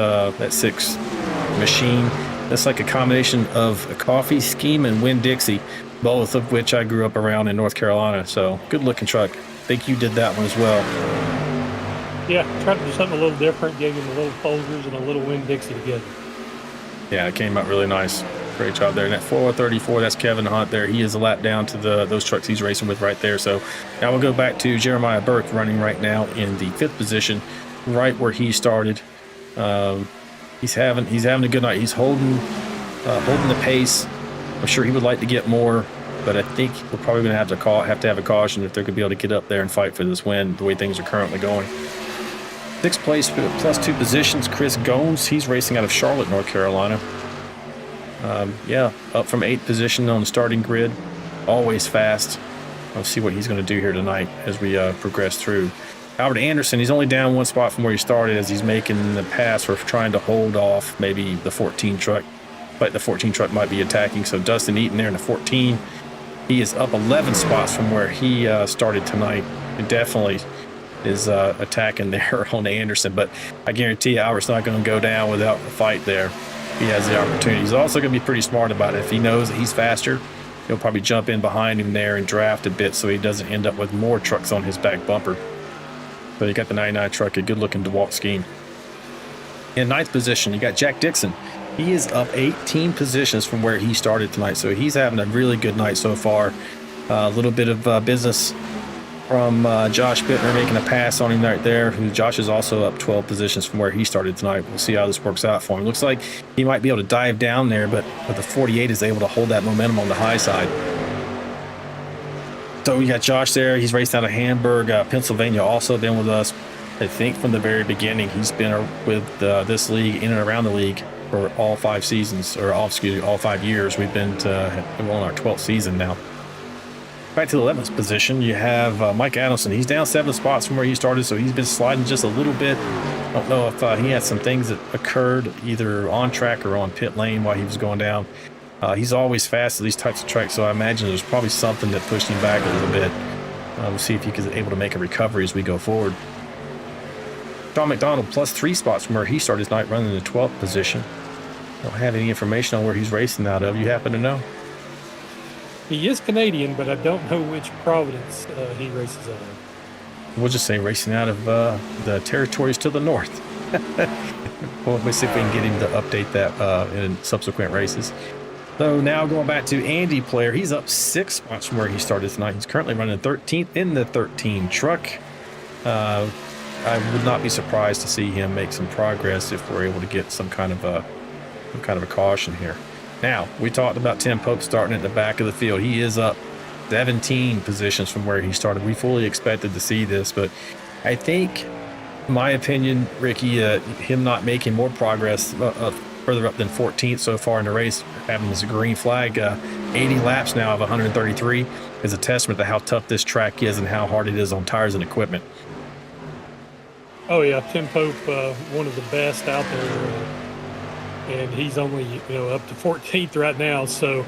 machine. That's like a combination of a coffee scheme and Winn-Dixie, both of which I grew up around in North Carolina. So good looking truck. I think you did that one as well. Yeah, tried to do something a little different, gave him a little Folgers and a little Winn-Dixie together. Yeah, it came out really nice. Great job there. And that 434, that's Kevin Hunt there. He is a lap down to those trucks he's racing with right there. So now we'll go back to Jeremiah Burke running right now in the 5th position, right where he started. He's having a good night. He's holding the pace. I'm sure he would like to get more, but I think we're probably going to have to have a caution if they're going to be able to get up there and fight for this win the way things are currently going. 6th place plus 2 positions, Chris Gomes. He's racing out of Charlotte, North Carolina. Up from 8th position on the starting grid. Always fast. Let's see what he's going to do here tonight as we progress through. Albert Anderson, he's only down 1 spot from where he started as he's making the pass for trying to hold off maybe the 14 truck. But the 14 truck might be attacking. So Dustin Eaton there in the 14. He is up 11 spots from where he started tonight. It definitely is attacking there on Anderson. But I guarantee you Albert's not going to go down without a fight there. He has the opportunity. He's also going to be pretty smart about it. If he knows that he's faster, he'll probably jump in behind him there and draft a bit so he doesn't end up with more trucks on his back bumper. So you got the 99 truck, a good-looking DeWalt scheme. In 9th position, you got Jack Dixon. He is up 18 positions from where he started tonight, so he's having a really good night so far. A little bit of business from Josh Bittner making a pass on him right there. Josh is also up 12 positions from where he started tonight. We'll see how this works out for him. Looks like he might be able to dive down there, but the 48 is able to hold that momentum on the high side. So we got Josh there. He's raced out of Hamburg, Pennsylvania, also been with us, I think, from the very beginning. He's been with this league, in and around the league, for all 5 seasons, all 5 years. We've been on our 12th season now. Back to the 11th position, you have Mike Adamson. He's down 7 spots from where he started, so he's been sliding just a little bit. I don't know if he had some things that occurred either on track or on pit lane while he was going down. He's always fast at these types of tracks, so I imagine there's probably something that pushed him back a little bit. We'll see if he is able to make a recovery as we go forward. John McDonald plus 3 spots from where he started his night, running in the 12th position. Don't have any information on where he's racing out of. You happen to know? He is Canadian, but I don't know which province he races out of. We'll just say racing out of the territories to the north. Well, we'll see if we can get him to update that in subsequent races. So now going back to Andy Player, he's up 6 spots from where he started tonight. He's currently running 13th in the 13 truck. I would not be surprised to see him make some progress if we're able to get some kind of a caution here. Now, we talked about Tim Pope starting at the back of the field. He is up 17 positions from where he started. We fully expected to see this, but I think, in my opinion, Ricky, him not making more progress further up than 14th so far in the race, having this green flag, 80 laps now of 133, is a testament to how tough this track is and how hard it is on tires and equipment. Oh yeah, Tim Pope, one of the best out there, and he's only up to 14th right now. So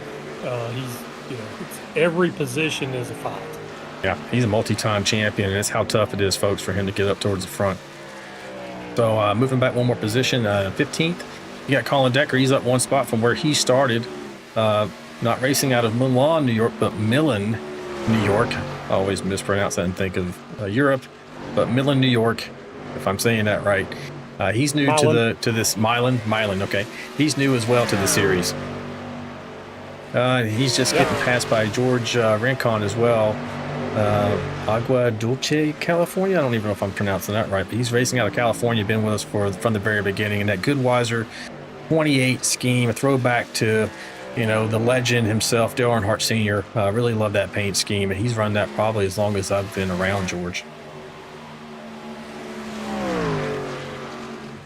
he's every position is a fight. Yeah, he's a multi-time champion, and that's how tough it is, folks, for him to get up towards the front. So moving back one more position, 15th, you got Colin Decker. He's up 1 spot from where he started. Not racing out of Milan, New York, but Millen, New York. I always mispronounce that and think of Europe, but Millen, New York, if I'm saying that right. He's new to this Milan. Okay, he's new as well to the series. He's just getting passed by George Rincon as well. Agua Dulce, California. I don't even know if I'm pronouncing that right, but he's racing out of California. Been with us from the very beginning. And that Goodweiser 28 scheme, a throwback to the legend himself, Dale Earnhardt Sr. Really love that paint scheme, and he's run that probably as long as I've been around, George.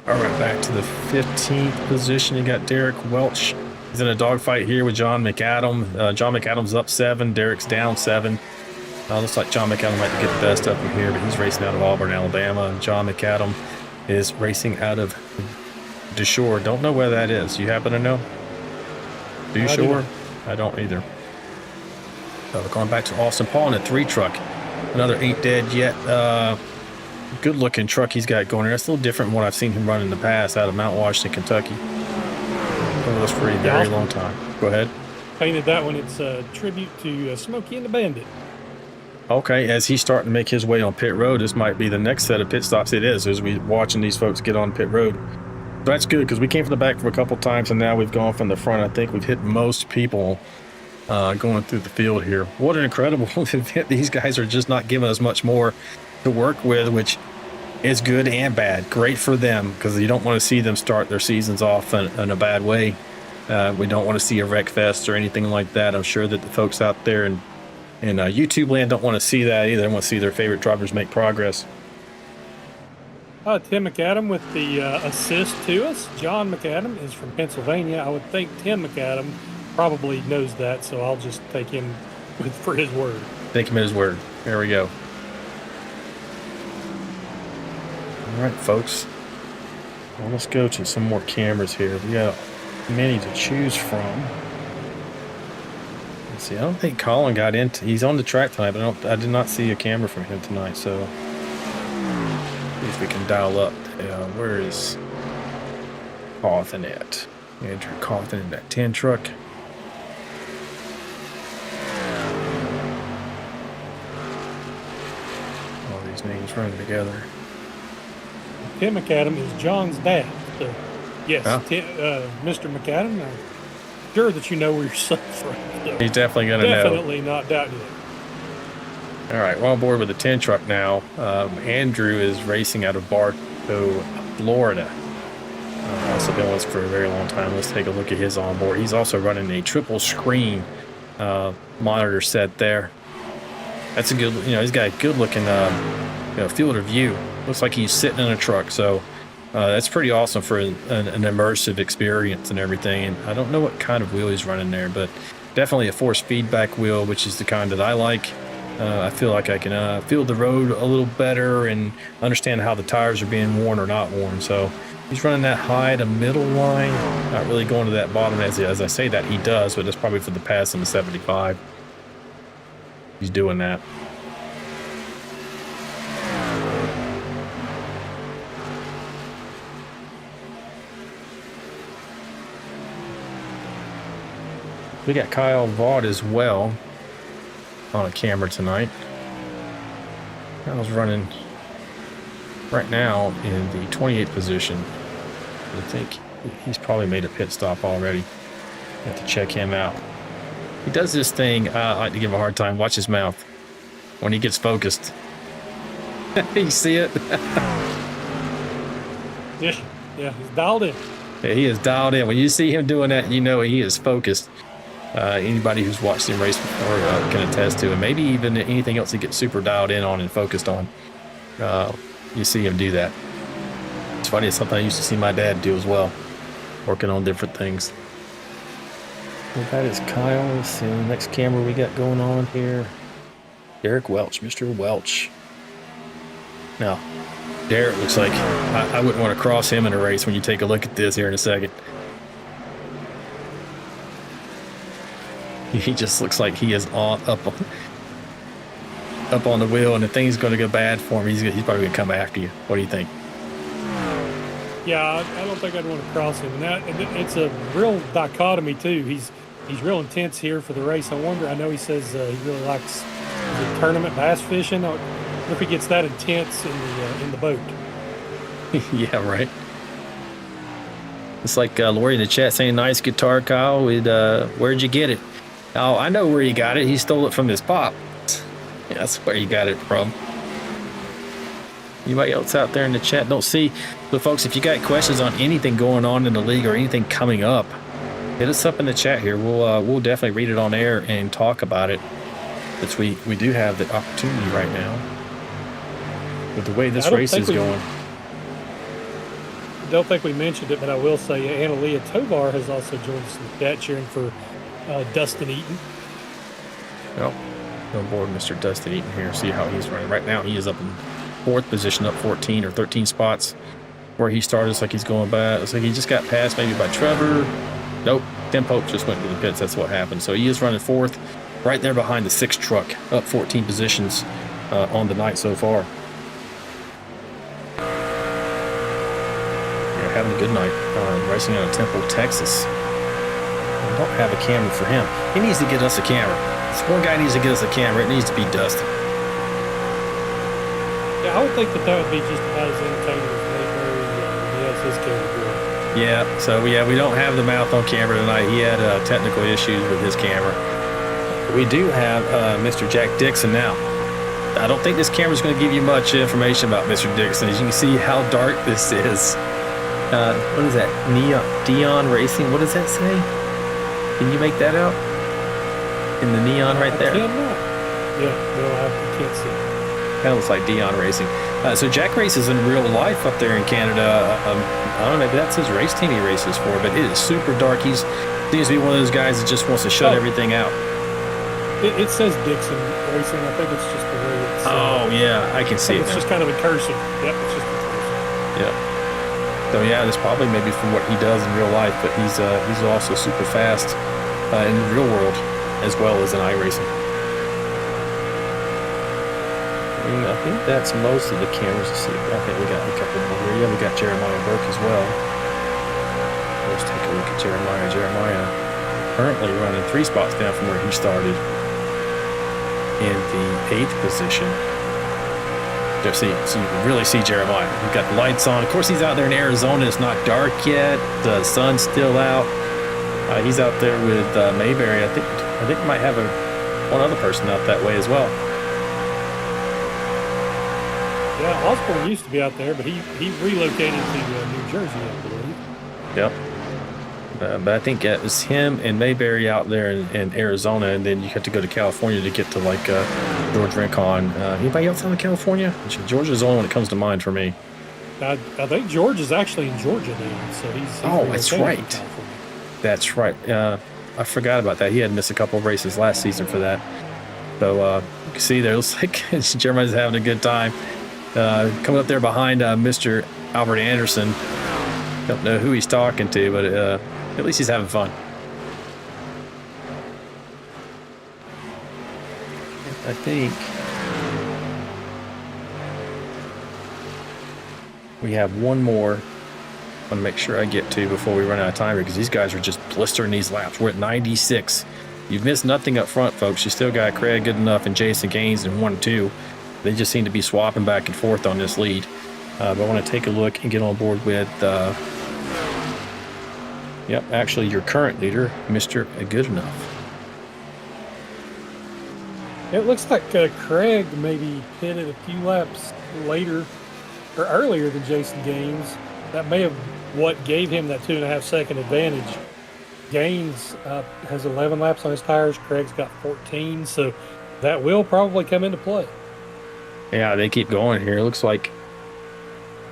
All right, back to the 15th position. You got Derek Welch. He's in a dogfight here with John McAdam. John McAdam's up 7. Derek's down 7. Looks like John McAdam might get the best up from here, but he's racing out of Auburn, Alabama. John McAdam is racing out of DeShore. Don't know where that is. You happen to know? DeShore? I don't either. Going back to Austin Paul in a 3 truck. Another ain't dead yet. Good looking truck he's got going there. That's a little different from what I've seen him run in the past out of Mount Washington, Kentucky. Been with us for a very long time. Go ahead. Painted that one. It's a tribute to Smokey and the Bandit. Okay, as he's starting to make his way on pit road, this might be the next set of pit stops it is, as we're watching these folks get on pit road. So that's good, because we came from the back for a couple times, and now we've gone from the front. I think we've hit most people going through the field here. What an incredible event. These guys are just not giving us much more to work with, which is good and bad. Great for them, because you don't want to see them start their seasons off in a bad way. We don't want to see a wreck fest or anything like that. I'm sure that the folks out there in YouTube land don't want to see that either. They want to see their favorite drivers make progress. Tim McAdam with the assist to us. John McAdam is from Pennsylvania. I would think Tim McAdam probably knows that, so I'll just take him for his word. Take him at his word. There we go. All right, folks. Well, let's go to some more cameras here. We got many to choose from. Let's see. I don't think Colin got into. He's on the track tonight, but I did not see a camera from him tonight. So, see if we can dial up. Where is Cawthon at? Andrew Cawthon in that 10 truck. All these names running together. Tim McAdam is John's dad. So, yes, huh? Mr. McAdam, I'm sure that you know where your son's from. So he's definitely going to know. Definitely not doubting it. All right, we're on board with the 10 truck now. Andrew is racing out of Bartow, Florida. Also been with us for a very long time. Let's take a look at his onboard. He's also running a triple screen monitor set there. That's a good, he's got a good looking field of view. Looks like he's sitting in a truck, so that's pretty awesome for an immersive experience and everything. And I don't know what kind of wheel he's running there, but definitely a force feedback wheel, which is the kind that I like. I feel like I can feel the road a little better and understand how the tires are being worn or not worn. So he's running that high to middle line, not really going to that bottom. As I say that, he does, but that's probably for the pass in the 75. He's doing that. We got Kyle Vaught as well on a camera tonight. Kyle's running right now in the 28th position. I think he's probably made a pit stop already. Have to check him out. He does this thing, I like to give him a hard time. Watch his mouth when he gets focused. You see it? Yeah, he's dialed in. Yeah, he is dialed in. When you see him doing that, you know he is focused. Anybody who's watched him race before can attest to it. Maybe even anything else he gets super dialed in on and focused on. You see him do that. It's funny, it's something I used to see my dad do as well, working on different things. Well, that is Kyle. Let's see the next camera we got going on here. Derek Welch, Mr. Welch. Now, Derek looks like I wouldn't want to cross him in a race when you take a look at this here in a second. He just looks like he is up on the wheel, and if things going to go bad for him, he's probably going to come after you. What do you think? Yeah, I don't think I'd want to cross him. And it's a real dichotomy too. He's real intense here for the race. I know he says he really likes the tournament bass fishing. I wonder if he gets that intense in the boat. Yeah, right. It's like Lori in the chat saying, "Nice guitar, Kyle. Where'd you get it?" Oh, I know where he got it. He stole it from his pop. Yeah, that's where he got it from. Anybody else out there in the chat don't see? So, folks, if you got questions on anything going on in the league or anything coming up, hit us up in the chat here. We'll definitely read it on air and talk about it. But we do have the opportunity right now with the way this race is going. I don't think we mentioned it, but I will say Analia Tovar has also joined us in the chat cheering for Dustin Eaton. Well, on board Mr. Dustin Eaton here. See how he's running. Right now he is up in 4th position, up 14 or 13 spots where he started. It's like he's going back. It's like he just got passed maybe by Trevor. Nope, Tim Pope just went to the pits. That's what happened. So he is running 4th, right there behind the 6th truck, up 14 positions on the night so far. They're having a good night racing out of Temple, Texas. I don't have a camera for him. He needs to get us a camera. This one guy needs to get us a camera. It needs to be Dustin. Yeah, I would think that would be just about as entertaining as Mayberry he has his camera going. Yeah, so we don't have the mouth on camera tonight. He had technical issues with his camera. We do have Mr. Jack Dixon now. I don't think this camera is going to give you much information about Mr. Dixon. As you can see how dark this is. What is that? Dion Racing? What does that say? Can you make that out? In the neon right there? I cannot. Yeah, no, I can't see. Kind of looks like Dion Racing. So Jack races in real life up there in Canada. I don't know, maybe that's his race team he races for, but it is super dark. He seems to be one of those guys that just wants to shut everything out. It says Dixon Racing. I think it's just the way it's... Oh, yeah, I can see it It's now. just kind of a cursive. Yep, it's just a cursive. Yeah. So yeah, that's probably maybe from what he does in real life, but he's also super fast in the real world as well as in iRacing. I think that's most of the cameras. Let's see, I think we got a couple more here. Yeah, we got Jeremiah Burke as well. Let's take a look at Jeremiah. Jeremiah currently running 3 spots down from where he started in the 8th position. So you can really see Jeremiah. We've got the lights on. Of course, he's out there in Arizona. It's not dark yet. The sun's still out. He's out there with Mayberry. I think we might have one other person out that way as well. Yeah, Osborne used to be out there, but he relocated to New Jersey, I believe. Yep. But I think it was him and Mayberry out there in Arizona, and then you have to go to California to get to like George Rincon. Anybody else out of California? Georgia's the only one that comes to mind for me. I think George is actually in Georgia now, so he's that's right. That's right. I forgot about that. He had missed a couple of races last season for that. So you can see there, it looks like Jeremiah's having a good time. Coming up there behind Mr. Albert Anderson. Don't know who he's talking to, but at least he's having fun. I think we have one more I want to make sure I get to before we run out of time here, because these guys are just blistering these laps. We're at 96. You've missed nothing up front, folks. You still got Craig Goodenough and Jason Gaines in 1 and 2. They just seem to be swapping back and forth on this lead. But I want to take a look and get on board with, actually your current leader, Mr. Good Enough. It looks like Craig maybe pitted a few laps later or earlier than Jason Gaines. That may have what gave him that 2.5 second advantage. Gaines has 11 laps on his tires. Craig's got 14, so that will probably come into play. Yeah, they keep going here. It looks like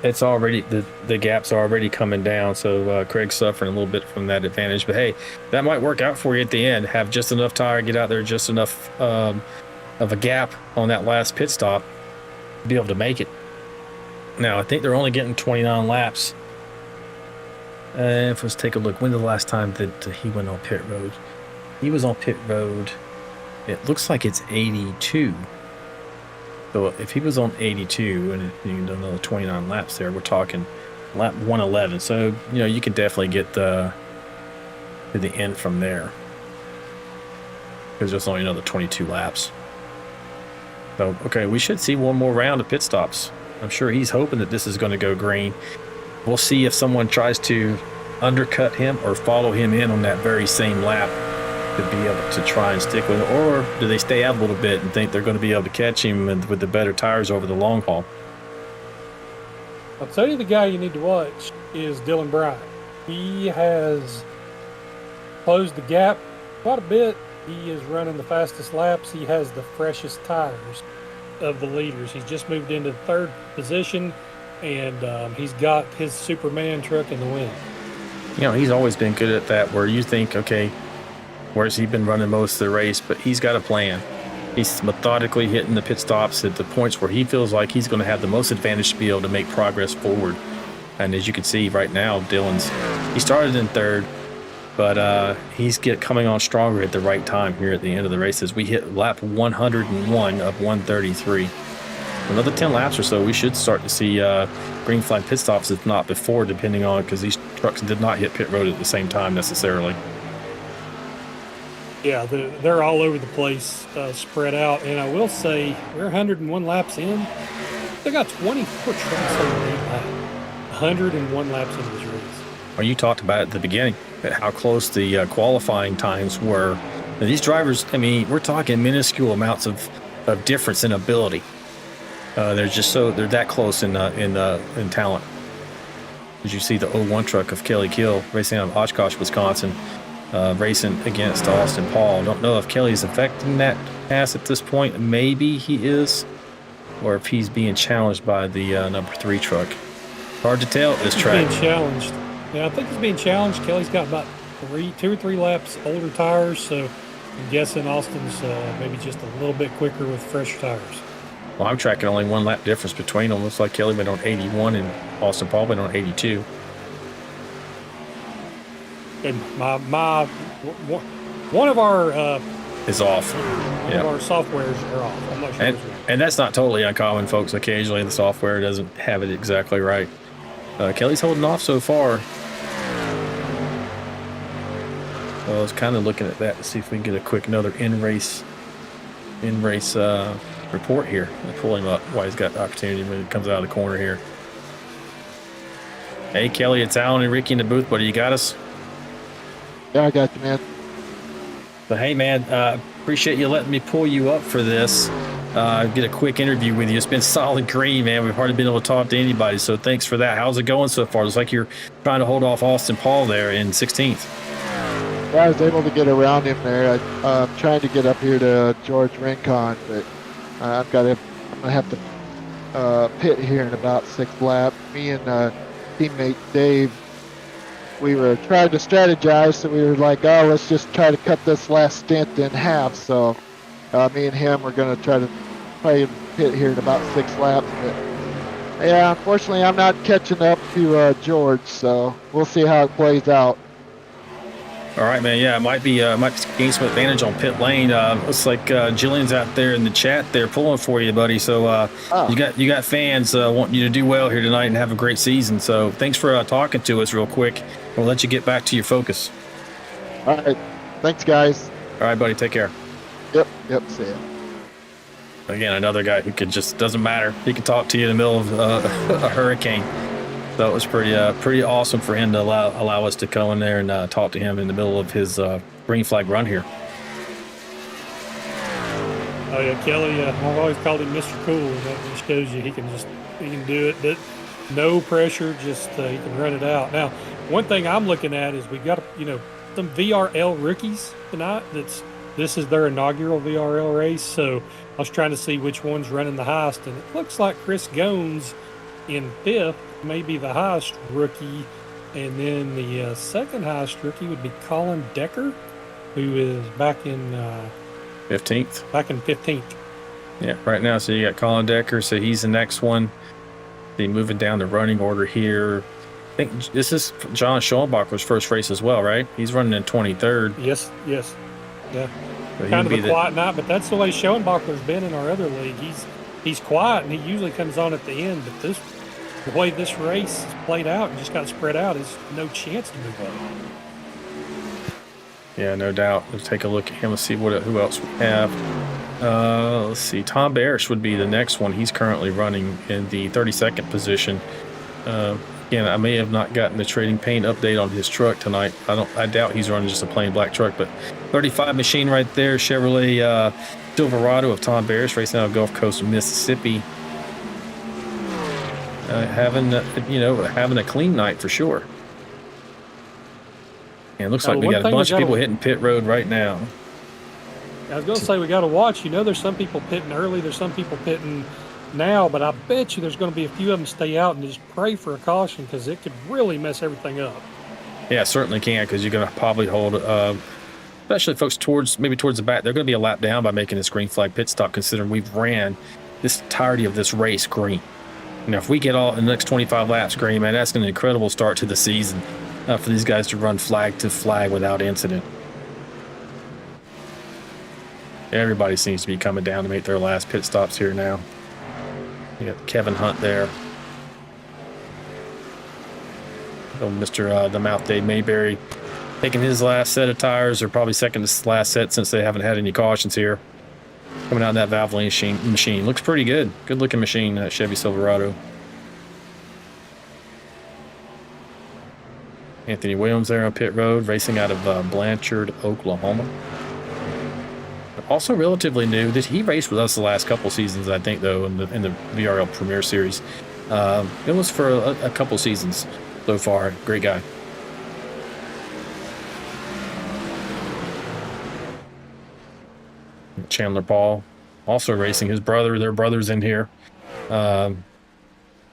it's already the gaps are already coming down, so Craig's suffering a little bit from that advantage. But hey, that might work out for you at the end. Have just enough tire, get out there, just enough of a gap on that last pit stop to be able to make it. Now, I think they're only getting 29 laps. Let's take a look. When the last time that he went on pit road? He was on pit road. It looks like it's 82. So if he was on 82 and you done another 29 laps there, we're talking lap 111. So, you can definitely get to the end from there. Because there's only another 22 laps. So, okay, we should see one more round of pit stops. I'm sure he's hoping that this is going to go green. We'll see if someone tries to undercut him or follow him in on that very same lap to be able to try and stick with it. Or do they stay out a little bit and think they're going to be able to catch him with the better tires over the long haul? I'll tell you the guy you need to watch is Dylan Bryant. He has closed the gap quite a bit. He is running the fastest laps. He has the freshest tires of the leaders. He's just moved into third position, and he's got his Superman truck in the win. He's always been good at that, where you think, okay, where's he been running most of the race? But he's got a plan. He's methodically hitting the pit stops at the points where he feels like he's going to have the most advantage to be able to make progress forward. And as you can see right now, he started in third, but he's coming on stronger at the right time here at the end of the races. We hit lap 101 of 133. Another 10 laps or so, we should start to see green flag pit stops, if not before, depending on, because these trucks did not hit pit road at the same time necessarily. Yeah, they're all over the place, spread out. And I will say, we're 101 laps in. They got 24 trucks on the lead lap. 101 laps into this race. Well, you talked about it at the beginning, how close the qualifying times were. Now, these drivers, we're talking minuscule amounts of difference in ability. They're that close in talent. As you see the 01 truck of Kelly Kill racing out of Oshkosh, Wisconsin, racing against Austin Paul. Don't know if Kelly's affecting that pass at this point. Maybe he is, or if he's being challenged by the number 3 truck. Hard to tell at this track. Being challenged. Yeah, I think he's being challenged. Kelly's got about 2 or 3 laps older tires, so I'm guessing Austin's maybe just a little bit quicker with fresher tires. Well, I'm tracking only 1 lap difference between them. Looks like Kelly been on 81 and Austin Paul been on 82. And one of our is off. One of our softwares are off. I'm not sure. And that's not totally uncommon, folks. Occasionally the software doesn't have it exactly right. Kelly's holding off so far. Well, I was kind of looking at that to see if we can get another in-race report here. I'll pull him up while he's got the opportunity when he comes out of the corner here. Hey, Kelly, it's Alan and Ricky in the booth, buddy. You got us? Yeah, I got you, man. But hey, man, appreciate you letting me pull you up for this. Get a quick interview with you. It's been solid green, man. We've hardly been able to talk to anybody, so thanks for that. How's it going so far? Looks like you're trying to hold off Austin Paul there in 16th. Yeah, I was able to get around him there. I'm trying to get up here to George Rincon, but I'm gonna have to pit here in about 6th lap. Me and teammate Dave, we were trying to strategize, so we were like, oh, let's just try to cut this last stint in half. So me and him were going to try to pit here in about 6 laps. But yeah, unfortunately, I'm not catching up to George, so we'll see how it plays out. All right, man. Yeah, it might gain some advantage on pit lane. Looks like Jillian's out there in the chat there pulling for you, buddy. So you got fans wanting you to do well here tonight and have a great season. So thanks for talking to us real quick. We'll let you get back to your focus. All right. Thanks, guys. All right, buddy. Take care. Yep. See ya. Again, another guy who could just, doesn't matter. He could talk to you in the middle of a hurricane. So it was pretty awesome for him to allow us to go in there and talk to him in the middle of his green flag run here. Oh yeah, Kelly. I've always called him Mr. Cool, and that just shows you he can do it. But no pressure, just he can run it out. Now, one thing I'm looking at is we got some VRL rookies tonight. This is their inaugural VRL race, so I was trying to see which one's running the highest, and it looks like Chris Gones in 5th may be the highest rookie, and then the second highest rookie would be Colin Decker, who is back in 15th. Back in 15th. Yeah, right now. So you got Colin Decker, so he's the next one. Be moving down the running order here. I think this is John Schoenbacher's first race as well, right? He's running in 23rd. Yes. Yeah. So Kind of a quiet night, but that's the way Schoenbacher's been in our other league. He's quiet, and he usually comes on at the end. But the way this race is played out and just got spread out, is no chance to move up. Yeah, no doubt. Let's take a look at him. Let's see who else we have. Let's see. Tom Barish would be the next one. He's currently running in the 32nd position. Again, I may have not gotten the trading paint update on his truck tonight. I doubt he's running just a plain black truck, but 35 machine right there. Chevrolet Silverado of Tom Barish, racing out of Gulf Coast, Mississippi. Having a clean night for sure. And it looks like we got a bunch of people hitting pit road right now. I was going to say we got to watch. There's some people pitting early. There's some people pitting now, but I bet you there's going to be a few of them stay out and just pray for a caution, because it could really mess everything up. Yeah, certainly can, because you're going to probably hold, especially folks towards the back, they're going to be a lap down by making this green flag pit stop, considering we've ran this entirety of this race green. If we get all in the next 25 laps green, man, that's an incredible start to the season for these guys to run flag to flag without incident. Everybody seems to be coming down to make their last pit stops here now. You got Kevin Hunt there. Oh, Mr. The Mouth Dave Mayberry taking his last set of tires, or probably second to last set, since they haven't had any cautions here. Coming out in that Valvoline machine. Looks pretty good. Good looking machine, that Chevy Silverado. Anthony Williams there on pit road, racing out of Blanchard, Oklahoma. Also relatively new. He raced with us the last couple seasons, I think, though, in the VRL Premiere Series. It was for a couple seasons so far. Great guy. Chandler Paul also racing his brother. Their brother's in here.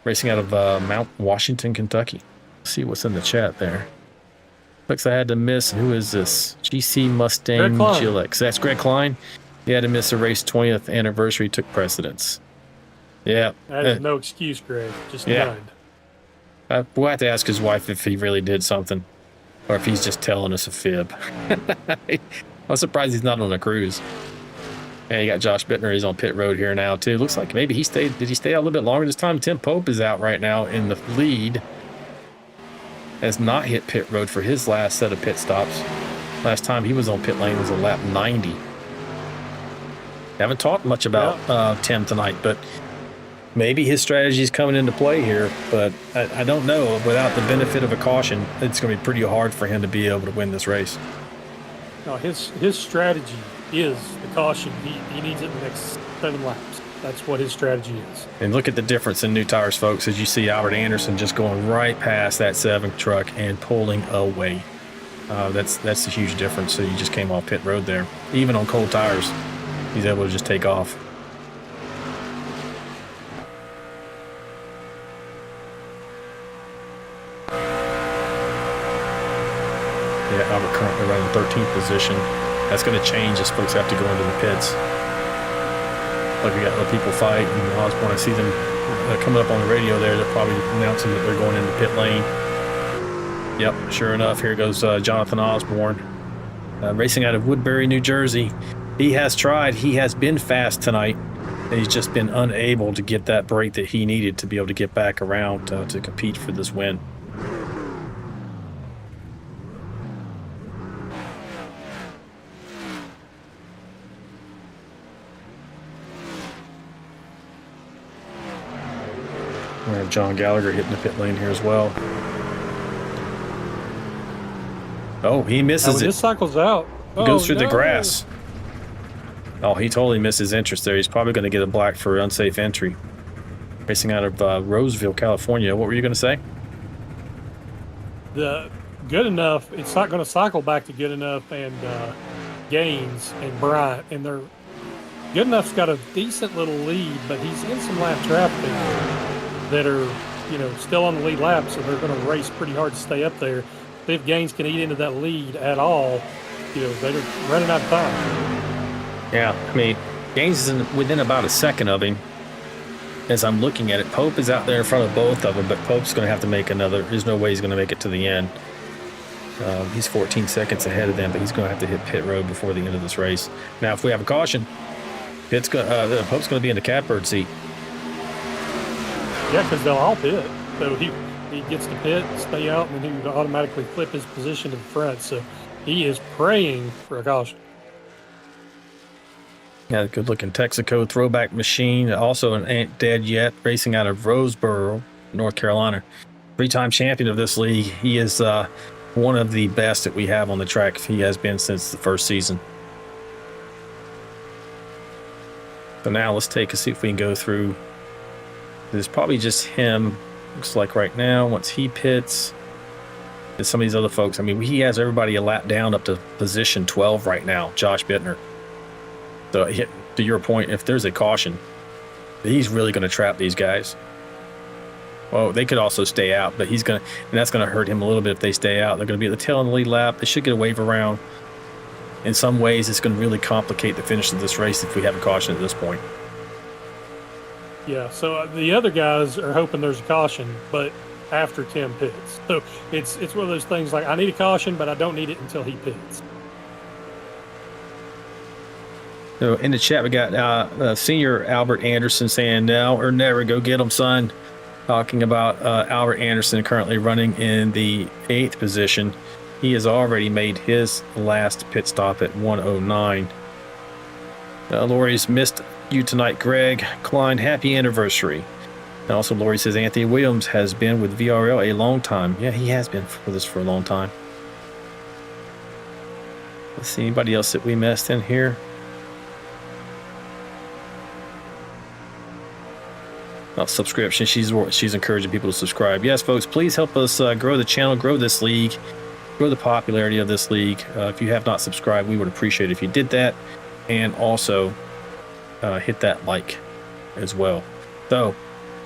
Racing out of Mount Washington, Kentucky. Let's see what's in the chat there. Looks I had to miss. Who is this? GC Mustang GLX. That's Greg Klein. He had to miss a race 20th anniversary, took precedence. Yeah. That is no excuse, Greg. Just none. We'll have to ask his wife if he really did something, or if he's just telling us a fib. I'm surprised he's not on a cruise. And you got Josh Bittner. He's on pit road here now, too. Looks like maybe he stayed. Did he stay out a little bit longer this time? Tim Pope is out right now in the lead. Has not hit pit road for his last set of pit stops. Last time he was on pit lane was a lap 90. Haven't talked much about Tim tonight, but maybe his strategy is coming into play here. But I don't know. Without the benefit of a caution, it's going to be pretty hard for him to be able to win this race. No, his strategy is the caution. He needs it in the next 7 laps. That's what his strategy is. And look at the difference in new tires, folks, as you see Albert Anderson just going right past that 7 truck and pulling away. That's a huge difference. So you just came off pit road there. Even on cold tires, he's able to just take off. Yeah, Albert currently running 13th position. That's going to change as folks have to go into the pits. Like we got other people fight, and Osborne, I see them coming up on the radio there. They're probably announcing that they're going into pit lane. Yep, sure enough, here goes Jonathan Osborne, racing out of Woodbury, New Jersey. He has tried. He has been fast tonight, and he's just been unable to get that break that he needed to be able to get back around to compete for this win. John Gallagher hitting the pit lane here as well. Oh, he misses it. This cycles out. He goes through the grass. Oh, he totally missed his entrance there. He's probably going to get a black for unsafe entry. Racing out of Roseville, California. What were you going to say? The good enough, it's not going to cycle back to good enough and Gaines and Bryant, and they're good enough's got a decent little lead, but he's in some lap traffic that are, you know, still on the lead lap, so they're going to race pretty hard to stay up there. If Gaines can eat into that lead at all, you know, they're running out of time. Yeah, I mean, Gaines is within about a second of him. As I'm looking at it, Pope is out there in front of both of them, but Pope's going to have to make another. There's no way he's going to make it to the end. He's 14 seconds ahead of them, but he's going to have to hit pit road before the end of this race. Now, if we have a caution, Pope's going to be in the catbird seat. Yeah, because they'll all pit. So he gets to pit, stay out, and then he would automatically flip his position to the front. So he is praying for a caution. Yeah, good looking Texaco throwback machine. Also an Ain't Dead Yet, racing out of Roseboro, North Carolina. 3-time champion of this league. He is one of the best that we have on the track. He has been since the first season. So now let's take a see if we can go through. There's probably just him. Looks like right now, once he pits, and some of these other folks. I mean, he has everybody a lap down up to position 12 right now, Josh Bittner. So to your point, if there's a caution, he's really going to trap these guys. Well, they could also stay out, but and that's going to hurt him a little bit if they stay out. They're going to be at the tail of the lead lap. They should get a wave around. In some ways, it's going to really complicate the finish of this race if we have a caution at this point. Yeah, so the other guys are hoping there's a caution, but after Tim pits. So it's one of those things like, I need a caution, but I don't need it until he pits. So in the chat, we got senior Albert Anderson saying, now or never, go get him, son. Talking about Albert Anderson currently running in the 8th position. He has already made his last pit stop at 1:09. Lori's missed you tonight, Greg. Klein, happy anniversary. And also, Lori says Anthony Williams has been with VRL a long time. Yeah, he has been with us for a long time. Let's see, anybody else that we missed in here? Subscription. She's encouraging people to subscribe. Yes, folks, please help us grow the channel, grow this league, grow the popularity of this league. If you have not subscribed, we would appreciate it if you did that, and also hit that like as well. So,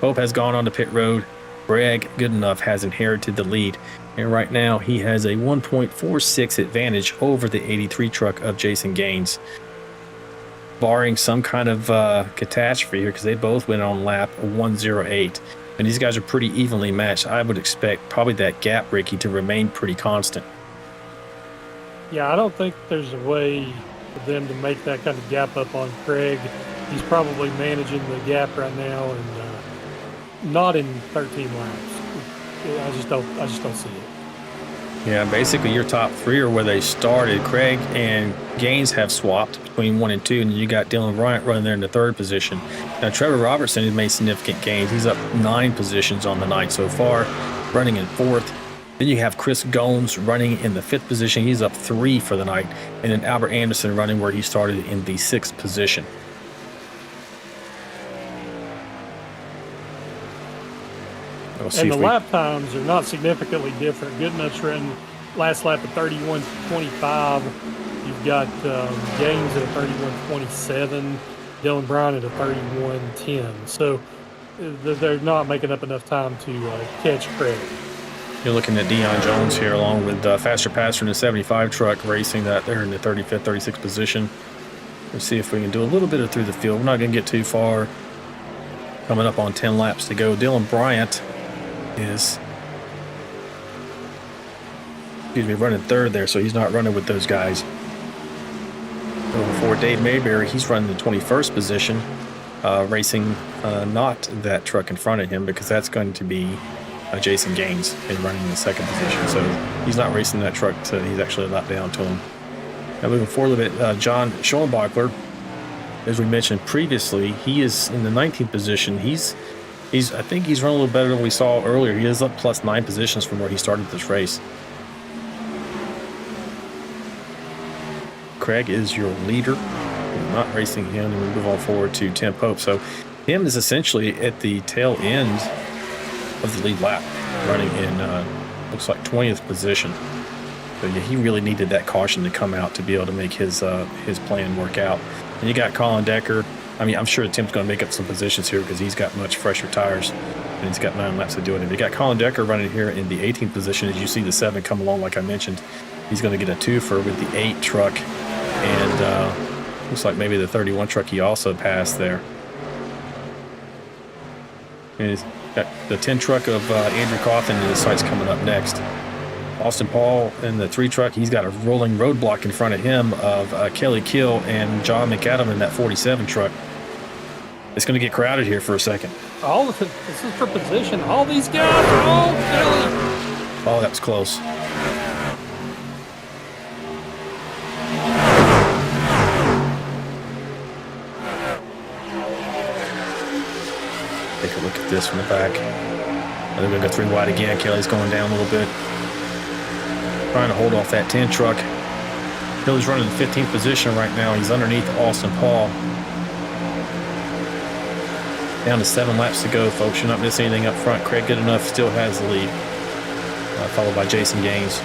Pope has gone on to pit road. Greg Goodenough has inherited the lead, and right now he has a 1.46 advantage over the 83 truck of Jason Gaines. Barring some kind of catastrophe here, because they both went on lap 108, and these guys are pretty evenly matched. I would expect probably that gap, Ricky, to remain pretty constant. Yeah, I don't think there's a way for them to make that kind of gap up on Craig. He's probably managing the gap right now, and not in 13 laps. I just don't see it. Yeah, basically your top three are where they started. Craig and Gaines have swapped between 1 and 2, and you got Dylan Bryant running there in the 3rd position. Now Trevor Robertson has made significant gains. He's up 9 positions on the night so far, running in 4th. Then you have Chris Gomes running in the 5th position. He's up 3 for the night. And then Albert Anderson running where he started in the 6th position. And the lap times are not significantly different. Goodenough's running last lap at 31:25. You've got Gaines at a 31:27. Dylan Brown at a 31:10. So they're not making up enough time to catch Craig. You're looking at Dion Jones here, along with Faster Passer in the 75 truck, racing that there in the 35th, 36th position. Let's see if we can do a little bit of through the field. We're not going to get too far. Coming up on 10 laps to go. Dylan Bryant is running 3rd there, so he's not running with those guys. For Dave Mayberry, he's running the 21st position, racing not that truck in front of him, because that's going to be Jason Gaines is running in the 2nd position. So he's not racing that truck, so he's actually a lap down to him. Now moving forward a bit, John Schoenbachler, as we mentioned previously, he is in the 19th position. He's I think he's run a little better than we saw earlier. He is up plus 9 positions from where he started this race. Craig is your leader. We're not racing him, and we move on forward to Tim Pope. So Tim is essentially at the tail end of the lead lap, running in looks like 20th position. So yeah, he really needed that caution to come out to be able to make his plan work out. And you got Colin Decker. I mean, I'm sure Tim's going to make up some positions here because he's got much fresher tires and he's got 9 laps to do it. And you got Colin Decker running here in the 18th position. As you see the 7 come along, like I mentioned, he's going to get a 2 for with the 8 truck. And looks like maybe the 31 truck he also passed there. And he's got the 10 truck of Andrew Cawthon in his sights coming up next. Austin Paul in the 3 truck, he's got a rolling roadblock in front of him of Kelly Kill and John McAdam in that 47 truck. It's going to get crowded here for a second. This is for position. All these guys are all Kelly. Oh, that was close. Take a look at this from the back. They're going to go 3 wide again. Kelly's going down a little bit. Trying to hold off that 10 truck. Kelly's running in 15th position right now. He's underneath Austin Paul. Down to 7 laps to go, folks. You're not missing anything up front. Craig Goodenough still has the lead, followed by Jason Gaines.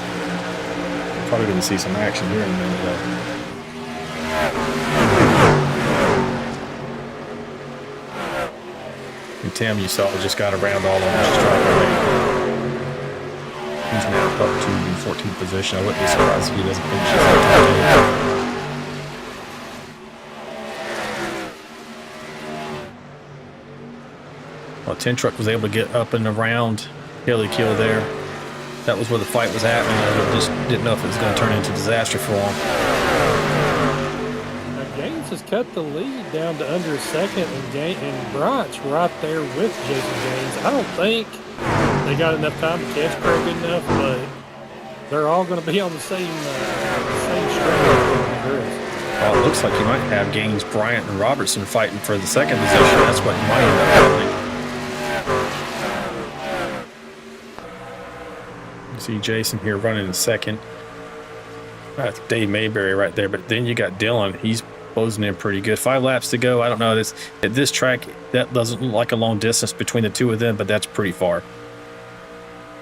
Probably going to see some action here in a minute, though. And Tim, you saw, just got around all on this truck already. He's now up to the 14th position. I wouldn't be surprised if he doesn't finish his 13th. Well, 10 truck was able to get up and around Kelly Kill there. That was where the fight was happening. I just didn't know if it was going to turn into disaster for him. Now, Gaines has cut the lead down to under a second, and Bryant's right there with Jason Gaines. I don't think they got enough time to catch Craig enough, but they're all going to be on the same stretch. Well, it looks like you might have Gaines, Bryant, and Robertson fighting for the 2nd position. That's what might end up happening. You see Jason here running in 2nd. That's Dave Mayberry right there, but then you got Dylan. He's closing in pretty good. 5 laps to go. I don't know. At this track, that doesn't look like a long distance between the 2 of them, but that's pretty far.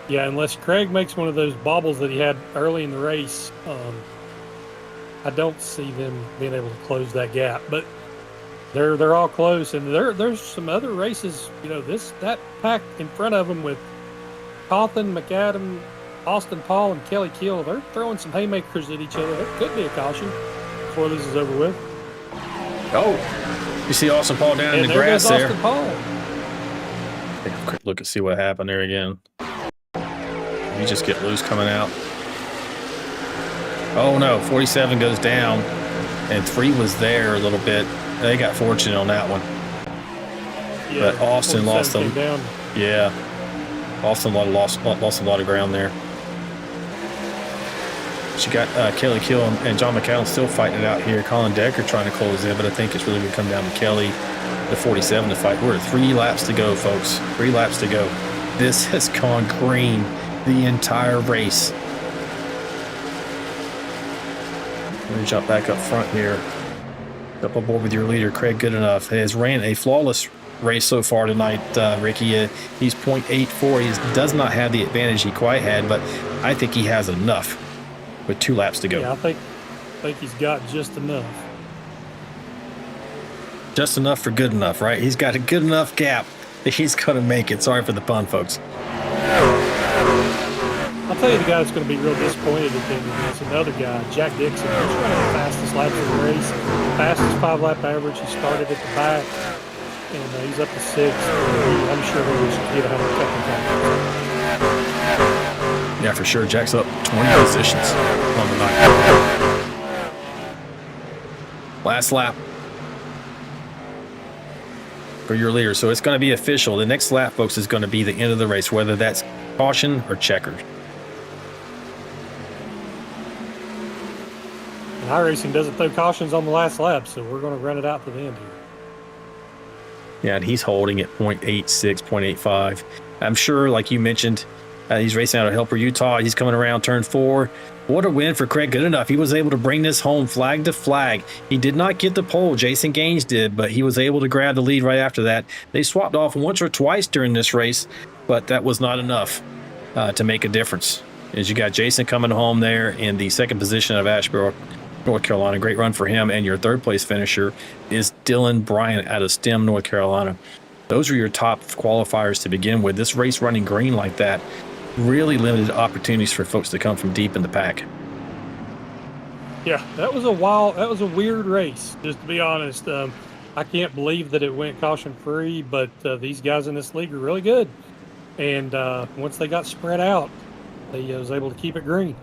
Yeah, unless Craig makes one of those bobbles that he had early in the race, I don't see them being able to close that gap. But they're all close, and there's some other races. You know, that pack in front of them with Cawthon, McAdam, Austin Paul, and Kelly Kill. They're throwing some haymakers at each other. That could be a caution before this is over with. Oh, you see Austin Paul down in the grass there. Austin Paul. Take a quick look and see what happened there again. You just get loose coming out. Oh no, 47 goes down, and 3 was there a little bit. They got fortunate on that one. Yeah, but Austin lost them. Down. Yeah, Austin lost a lot of ground there. She got Kelly Kill and John McAllen still fighting it out here. Colin Decker trying to close in, but I think it's really going to come down to Kelly, the 47, to fight. We're at 3 laps to go, folks. 3 laps to go. This has gone green the entire race. Let me jump back up front here. Up aboard with your leader, Craig Goodenough. Has ran a flawless race so far tonight, Ricky. He's .84. He does not have the advantage he quite had, but I think he has enough with 2 laps to go. Yeah, I think he's got just enough. Just enough for good enough, right? He's got a good enough gap that he's going to make it. Sorry for the pun, folks. I'll tell you the guy that's going to be real disappointed at the end of this. Another guy, Jack Dixon. He's running the fastest laps of the race. Fastest 5-lap average. He started at the back, and he's up to 6th. I'm sure he should get 100 couple times. Yeah, for sure. Jack's up 20 positions on the night. Last lap for your leader. So it's going to be official. The next lap, folks, is going to be the end of the race, whether that's caution or checkered. And iRacing doesn't throw cautions on the last lap, so we're going to run it out to the end here. Yeah, and he's holding at 0.86, 0.85. I'm sure, like you mentioned, he's racing out of Helper, Utah. He's coming around turn 4. What a win for Craig Goodenough. He was able to bring this home flag to flag. He did not get the pole. Jason Gaines did, but he was able to grab the lead right after that. They swapped off once or twice during this race, but that was not enough to make a difference. As you got Jason coming home there in the second position of Asheboro, North Carolina. Great run for him. And your third place finisher is Dylan Bryant out of Stem, North Carolina. Those are your top qualifiers to begin with. This race running green like that really limited opportunities for folks to come from deep in the pack. Yeah, that was a weird race, just to be honest. I can't believe that it went caution free, but these guys in this league are really good. And once they got spread out, they was able to keep it green.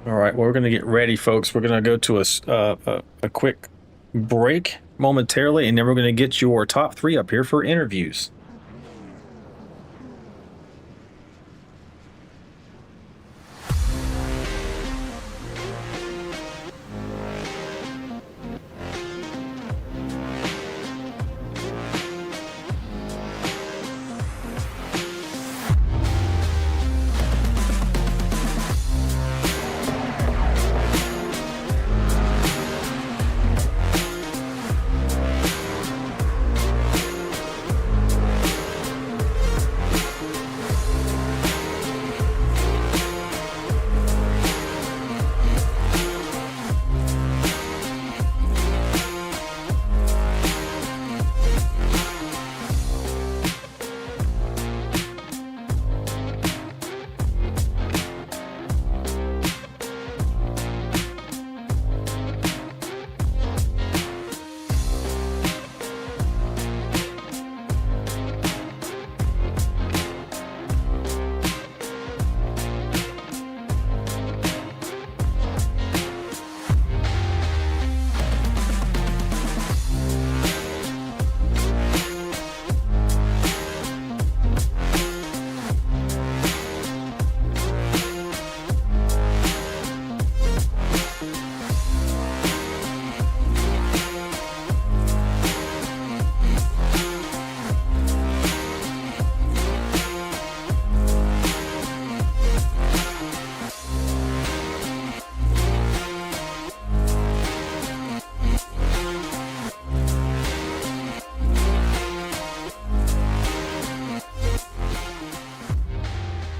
All right, well, we're going to get ready, folks. We're going to go to a quick break momentarily, and then we're going to get your top 3 up here for interviews.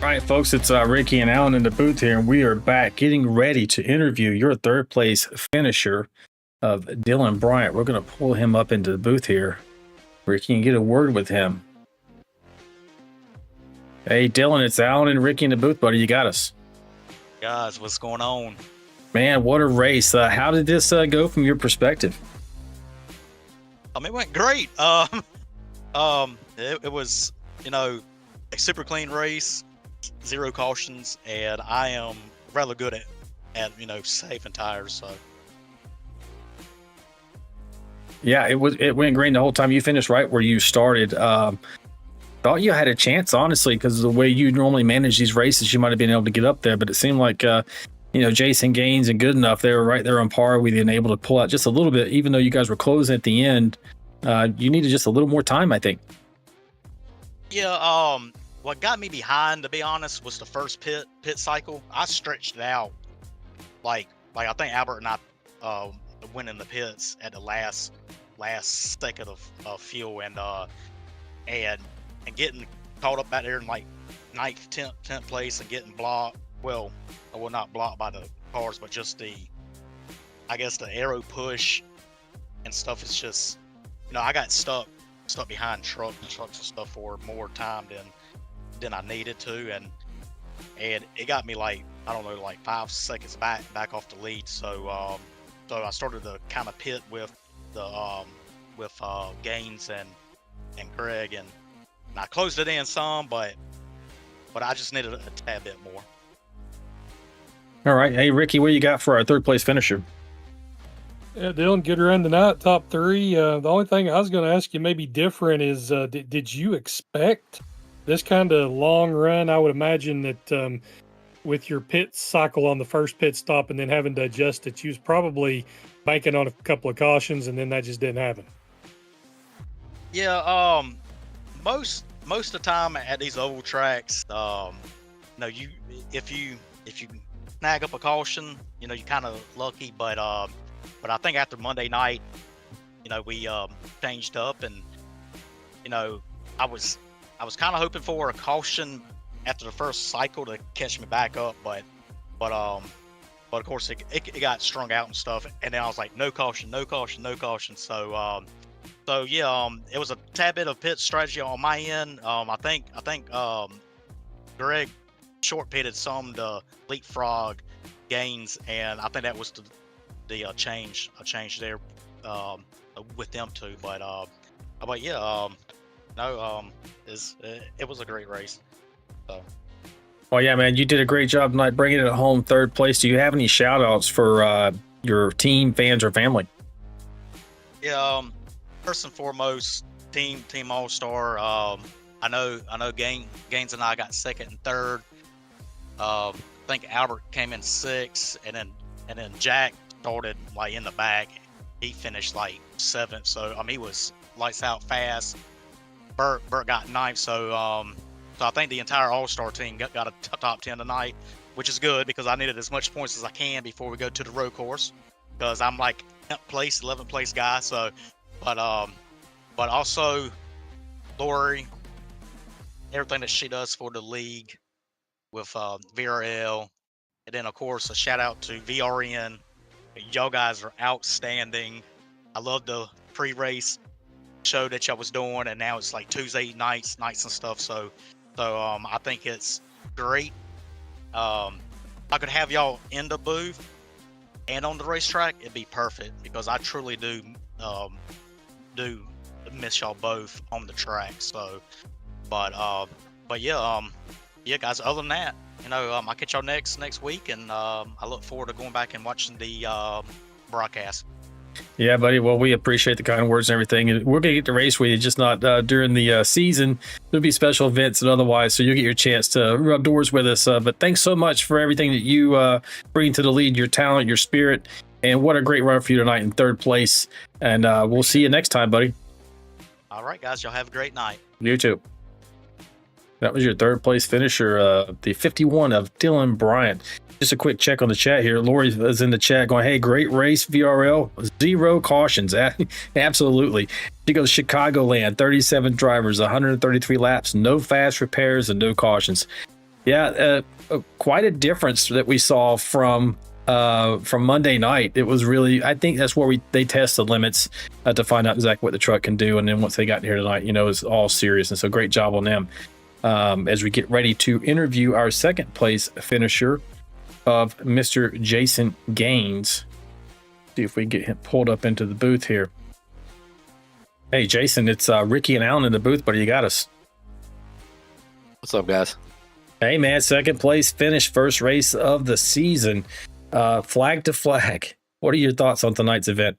All right, folks, it's Ricky and Alan in the booth here, and we are back getting ready to interview your third place finisher of Dylan Bryant. We're going to pull him up into the booth here. Ricky, can get a word with him. Hey, Dylan, it's Alan and Ricky in the booth, buddy. You got us. Guys, what's going on? Man, what a race. How did this go from your perspective? It went great. It was, a super clean race, 0 cautions, and I am rather good at safe and tires. So yeah, it went green the whole time. You finished right where you started. Thought you had a chance, honestly, because of the way you normally manage these races, you might have been able to get up there, but it seemed like Jason Gaines and Goodenough, they were right there on par with you and able to pull out just a little bit. Even though you guys were closing at the end, you needed just a little more time, I think. Yeah, what got me behind, to be honest, was the first pit cycle. I stretched it out, like I think Albert and I went in the pits at the last second of fuel, and getting caught up out there in like 9th, 10th place and getting blocked. Well, not blocked by the cars, but just the aero push and stuff. It's just, I got stuck behind trucks and stuff for more time than I needed to, and it got me like 5 seconds back off the lead. So I started to kind of pit with Gaines and Greg, and I closed it in some, but I just needed a tad bit more. All right, hey Ricky, what you got for our third place finisher? Yeah, Dylan, good run tonight, top 3. The only thing I was going to ask you maybe different is, did you expect this kind of long run? I would imagine that with your pit cycle on the first pit stop and then having to adjust it, you was probably banking on a couple of cautions, and then that just didn't happen. Yeah, most of the time at these oval tracks, no, if you snag up a caution, you know, you're kind of lucky. But I think after Monday night, you know, we changed up, and you know, I was kind of hoping for a caution after the first cycle to catch me back up, but of course it got strung out and stuff, and then I was like, no caution, no caution, no caution. So yeah, it was a tad bit of pit strategy on my end. I think Greg short pitted some to leapfrog gains, and I think that was the change there with them too. But yeah, no, it was a great race. So. Well, yeah, man, you did a great job tonight bringing it home third place. Do you have any shout outs for your team, fans, or family? Yeah, first and foremost, team All Star. I know Gaines and I got second and third. I think Albert came in sixth, and then Jack started like in the back. He finished like seventh, so I mean he was lights out fast. Bert got ninth, so I think the entire All-Star team got a top 10 tonight, which is good because I needed as much points as I can before we go to the road course, because I'm like 11th place guy. So, but also Lori, everything that she does for the league with VRL, and then of course a shout out to VRN. Y'all guys are outstanding. I love the pre-race show that y'all was doing, and now it's like Tuesday nights and stuff. So I think it's great. I could have y'all in the booth and on the racetrack. It'd be perfect because I truly do miss y'all both on the track. So, but yeah, guys. Other than that, you know, I'll catch y'all next week, and I look forward to going back and watching the broadcast. Yeah, buddy. Well, we appreciate the kind words and everything. And we're going to get to race with you, just not during the season. There'll be special events and otherwise, so you'll get your chance to rub doors with us. But thanks so much for everything that you bring to the lead, your talent, your spirit, and what a great run for you tonight in third place. And we'll see you next time, buddy. All right, guys. Y'all have a great night. You too. That was your third place finisher, the 51 of Dylan Bryant. Just a quick check on the chat here. Lori is in the chat going, hey, great race, VRL. 0 cautions. Absolutely. She goes Chicagoland, 37 drivers, 133 laps, no fast repairs, and no cautions. Yeah, quite a difference that we saw from Monday night. It was really, I think that's where they test the limits to find out exactly what the truck can do. And then once they got here tonight, you know, it's all serious. And so great job on them. As we get ready to interview our second place finisher of Mr. Jason Gaines. See if we can get him pulled up into the booth here. Hey, Jason, it's Ricky and Alan in the booth, buddy. You got us. What's up, guys? Hey, man, second place finish, first race of the season. Flag to flag. What are your thoughts on tonight's event?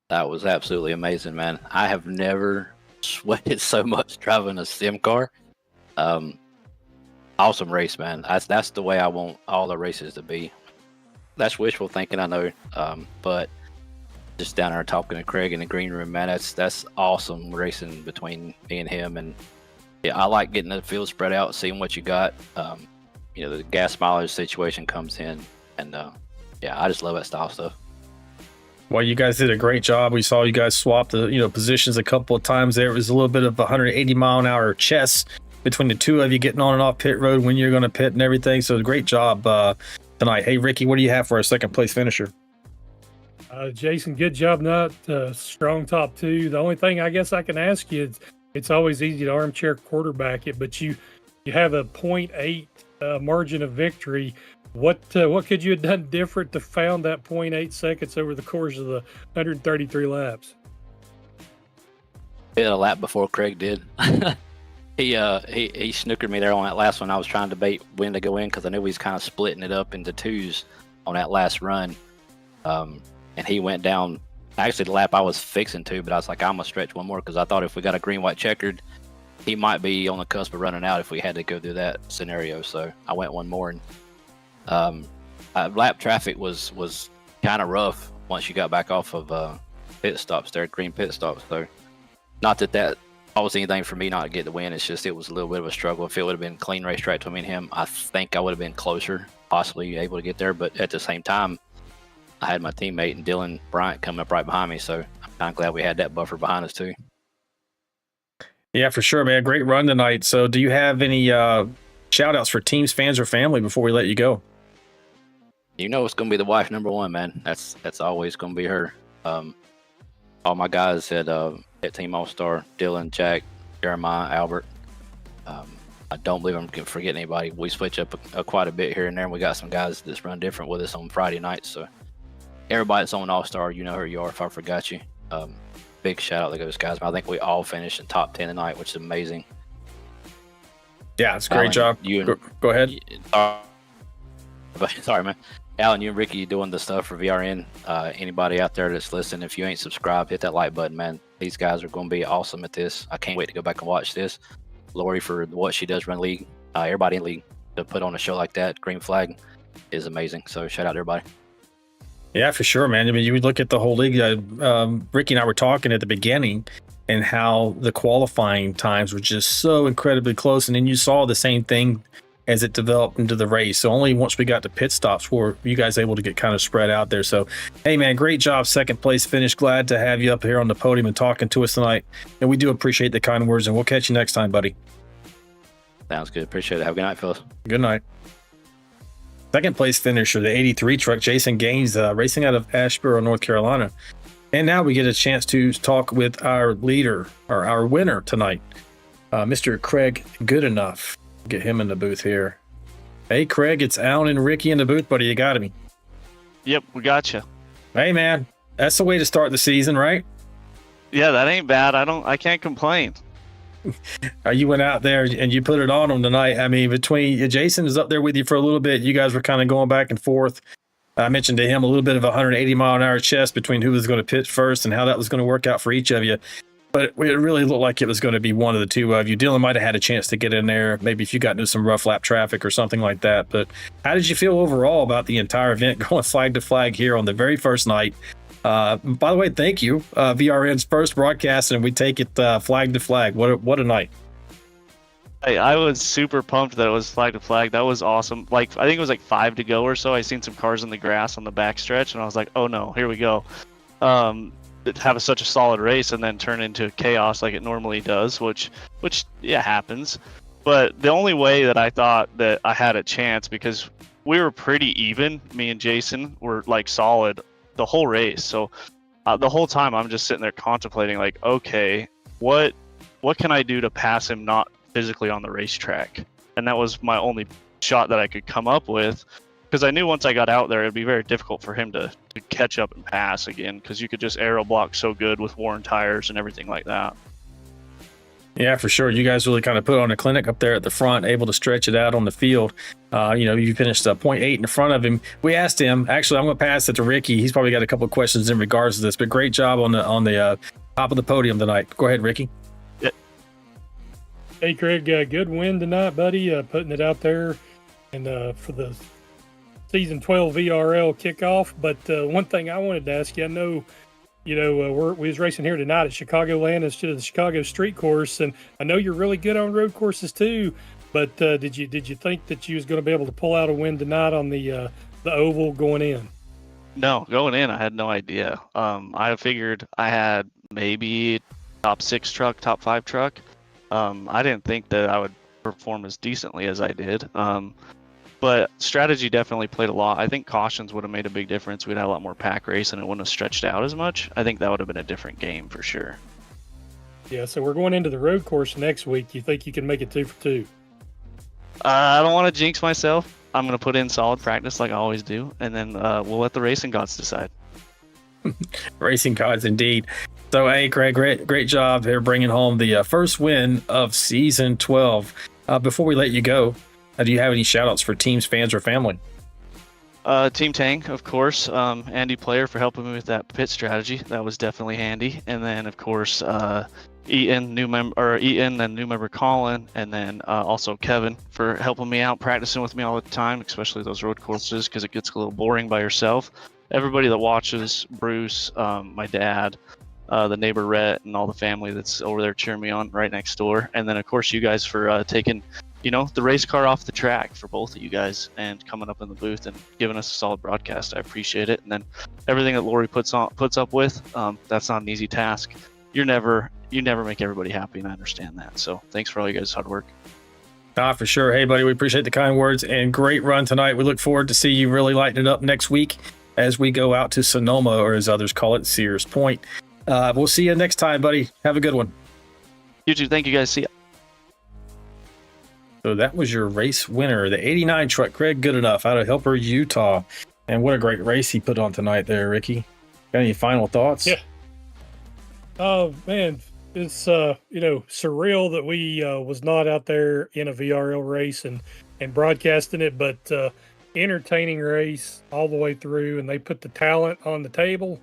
That was absolutely amazing, man. I have never sweated so much driving a sim car. Awesome race, man. That's the way I want all the races to be. That's wishful thinking, I know, but just down there talking to Craig in the green room, man, that's awesome racing between me and him. And yeah, I like getting the field spread out, seeing what you got. You know, the gas mileage situation comes in, and yeah, I just love that style stuff. Well, you guys did a great job. We saw you guys swap the positions a couple of times there. It was a little bit of 180 mile an hour chess between the two of you getting on and off pit road when you're going to pit and everything. So great job tonight. Hey, Ricky, what do you have for our second place finisher? Jason, good job. Not strong top two. The only thing I guess I can ask you, it's always easy to armchair quarterback it, but you have a 0.8 margin of victory. What could you have done different to found that 0.8 seconds over the course of the 133 laps? Did a lap before Craig did. He snookered me there on that last one. I was trying to debate when to go in because I knew he was kind of splitting it up into twos on that last run. And he went down. Actually, the lap I was fixing to, but I was like, I'm going to stretch one more because I thought if we got a green-white checkered, he might be on the cusp of running out if we had to go through that scenario. So I went one more. And lap traffic was kind of rough once you got back off of pit stops there, green pit stops. So not that was anything for me not to get the win. It's just it was a little bit of a struggle. If it would have been a clean racetrack between me and him, I think I would have been closer, possibly able to get there. But at the same time, I had my teammate and Dylan Bryant coming up right behind me, so I'm kind of glad we had that buffer behind us too. Yeah, for sure, man. Great run tonight. So do you have any shout outs for teams, fans, or family before we let you go? You know it's going to be the wife, number one, man. That's always going to be her. All my guys at Team All-Star, Dylan, Jack, Jeremiah, Albert. I don't believe I'm forgetting anybody. We switch up quite a bit here and there, and we got some guys that's run different with us on Friday nights. So everybody that's on All-Star, you know who you are if I forgot you. Big shout out to those guys. I think we all finished in top 10 tonight, which is amazing. Yeah, it's a great job. Go ahead. Sorry, man. Alan, you and Ricky doing the stuff for VRN. Anybody out there that's listening, if you ain't subscribed, hit that like button, man. These guys are going to be awesome at this. I can't wait to go back and watch this. Lori for what she does run league. Everybody in league to put on a show like that, Green Flag, is amazing. So shout out to everybody. Yeah, for sure, man. I mean, you would look at the whole league. Ricky and I were talking at the beginning and how the qualifying times were just so incredibly close. And then you saw the same thing as it developed into the race. So only once we got to pit stops were you guys able to get kind of spread out there. So, hey, man, great job. Second place finish. Glad to have you up here on the podium and talking to us tonight. And we do appreciate the kind words, and we'll catch you next time, buddy. Sounds good. Appreciate it. Have a good night, fellas. Good night. Second place finisher, the 83 truck, Jason Gaines, racing out of Asheboro, North Carolina. And now we get a chance to talk with our leader, or our winner tonight, Mr. Craig Goodenough. Get him in the booth here. Hey, Craig, it's Alan and Ricky in the booth, buddy. You got me. Yep, we got you. Hey, man, that's the way to start the season, right? Yeah, that ain't bad. I can't complain. You went out there and you put it on them tonight. I mean, between Jason was up there with you for a little bit. You guys were kind of going back and forth. I mentioned to him a little bit of 180 mile an hour chest between who was going to pit first and how that was going to work out for each of you. But it really looked like it was going to be one of the two of you. Dylan might have had a chance to get in there, maybe if you got into some rough lap traffic or something like that. But how did you feel overall about the entire event going flag to flag here on the very first night? By the way, thank you. VRN's first broadcast, and we take it flag to flag. What a night. I was super pumped that it was flag to flag. That was awesome. Like, I think it was like 5 to go or so. I seen some cars in the grass on the backstretch, and I was like, oh no, here we go. Have such a solid race and then turn into chaos like it normally does, which yeah, happens. But the only way that I thought that I had a chance, because we were pretty even, me and Jason were like solid the whole race. So the whole time I'm just sitting there contemplating, like, okay, what can I do to pass him not physically on the racetrack? And that was my only shot that I could come up with, because I knew once I got out there it'd be very difficult for him to catch up and pass again, because you could just aero block so good with worn tires and everything like that. Yeah, for sure. You guys really kind of put on a clinic up there at the front, able to stretch it out on the field. You finished 0.8 in front of him. We asked him, actually, I'm going to pass it to Ricky. He's probably got a couple of questions in regards to this, but great job on the top of the podium tonight. Go ahead, Ricky. Yeah. Hey, Craig, good win tonight, buddy. Putting it out there and for the season 12 VRL kickoff. But one thing I wanted to ask you, I know, we was racing here tonight at Chicagoland instead of the Chicago street course, and I know you're really good on road courses too. But did you think that you was going to be able to pull out a win tonight on the oval going in? No, going in, I had no idea. I figured I had maybe top 6 truck, top 5 truck. I didn't think that I would perform as decently as I did. But strategy definitely played a lot. I think cautions would have made a big difference. We'd had a lot more pack race and it wouldn't have stretched out as much. I think that would have been a different game for sure. Yeah, so we're going into the road course next week. You think you can make it 2 for 2? I don't want to jinx myself. I'm going to put in solid practice like I always do, and then we'll let the racing gods decide. Racing gods, indeed. So, hey, Craig, great job here bringing home the first win of season 12. Before we let you go, do you have any shout-outs for teams, fans, or family? Team Tank, of course. Andy Player for helping me with that pit strategy. That was definitely handy. And then, of course, Eaton, new member Colin, and then also Kevin for helping me out, practicing with me all the time, especially those road courses, because it gets a little boring by yourself. Everybody that watches, Bruce, my dad, the neighbor Rhett and all the family that's over there cheering me on right next door. And then, of course, you guys for taking, the race car off the track for both of you guys and coming up in the booth and giving us a solid broadcast. I appreciate it. And then everything that Lori puts up with, that's not an easy task. You never make everybody happy, and I understand that. So thanks for all you guys' hard work. For sure. Hey, buddy, we appreciate the kind words and great run tonight. We look forward to see you really lighting it up next week as we go out to Sonoma, or as others call it, Sears Point. We'll see you next time, buddy. Have a good one. You too. Thank you, guys. See ya. So that was your race winner, the 89 truck, Craig Goodenough out of Helper, Utah. And what a great race he put on tonight there, Ricky. Got any final thoughts? Yeah. Oh, man. It's surreal that we was not out there in a VRL race and broadcasting it, but entertaining race all the way through, and they put the talent on the table.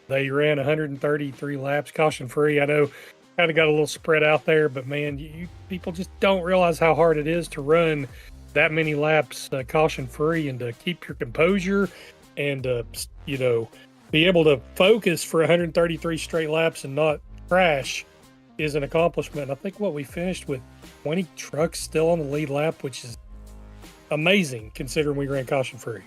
They ran 133 laps caution free. I know kind of got a little spread out there, but man, you people just don't realize how hard it is to run that many laps caution free and to keep your composure and be able to focus for 133 straight laps and not crash is an accomplishment. I think what we finished with 20 trucks still on the lead lap, which is amazing considering we ran caution free.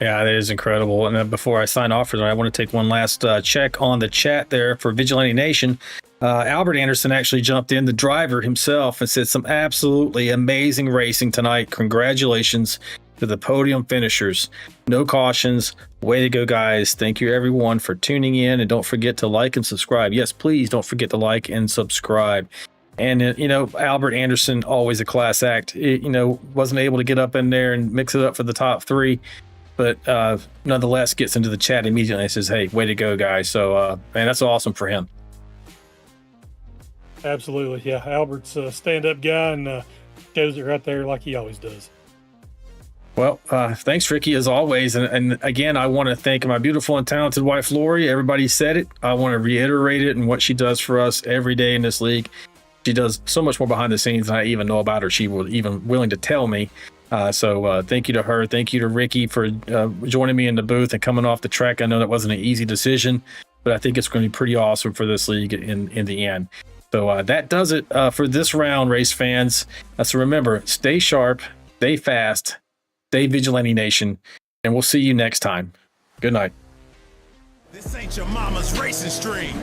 Yeah, that is incredible. And then before I sign off for that, I want to take one last check on the chat there for Vigilante Nation. Albert Anderson actually jumped in, the driver himself, and said some absolutely amazing racing tonight. Congratulations to the podium finishers. No cautions. Way to go, guys. Thank you, everyone, for tuning in. And don't forget to like and subscribe. Yes, please don't forget to like and subscribe. And, Albert Anderson, always a class act. Wasn't able to get up in there and mix it up for the top three, but nonetheless gets into the chat immediately and says, hey, way to go, guys. So, man, that's awesome for him. Absolutely. Yeah, Albert's a stand-up guy and shows it right there like he always does. Well, thanks, Ricky, as always. And again, I want to thank my beautiful and talented wife, Lori. Everybody said it. I want to reiterate it and what she does for us every day in this league. She does so much more behind the scenes than I even know about, or she was even willing to tell me. So thank you to her. Thank you to Ricky for joining me in the booth and coming off the track. I know that wasn't an easy decision, but I think it's going to be pretty awesome for this league in the end. So that does it for this round, race fans. So remember, stay sharp, stay fast, stay Vigilante Nation, and we'll see you next time. Good night. This ain't your mama's racing stream.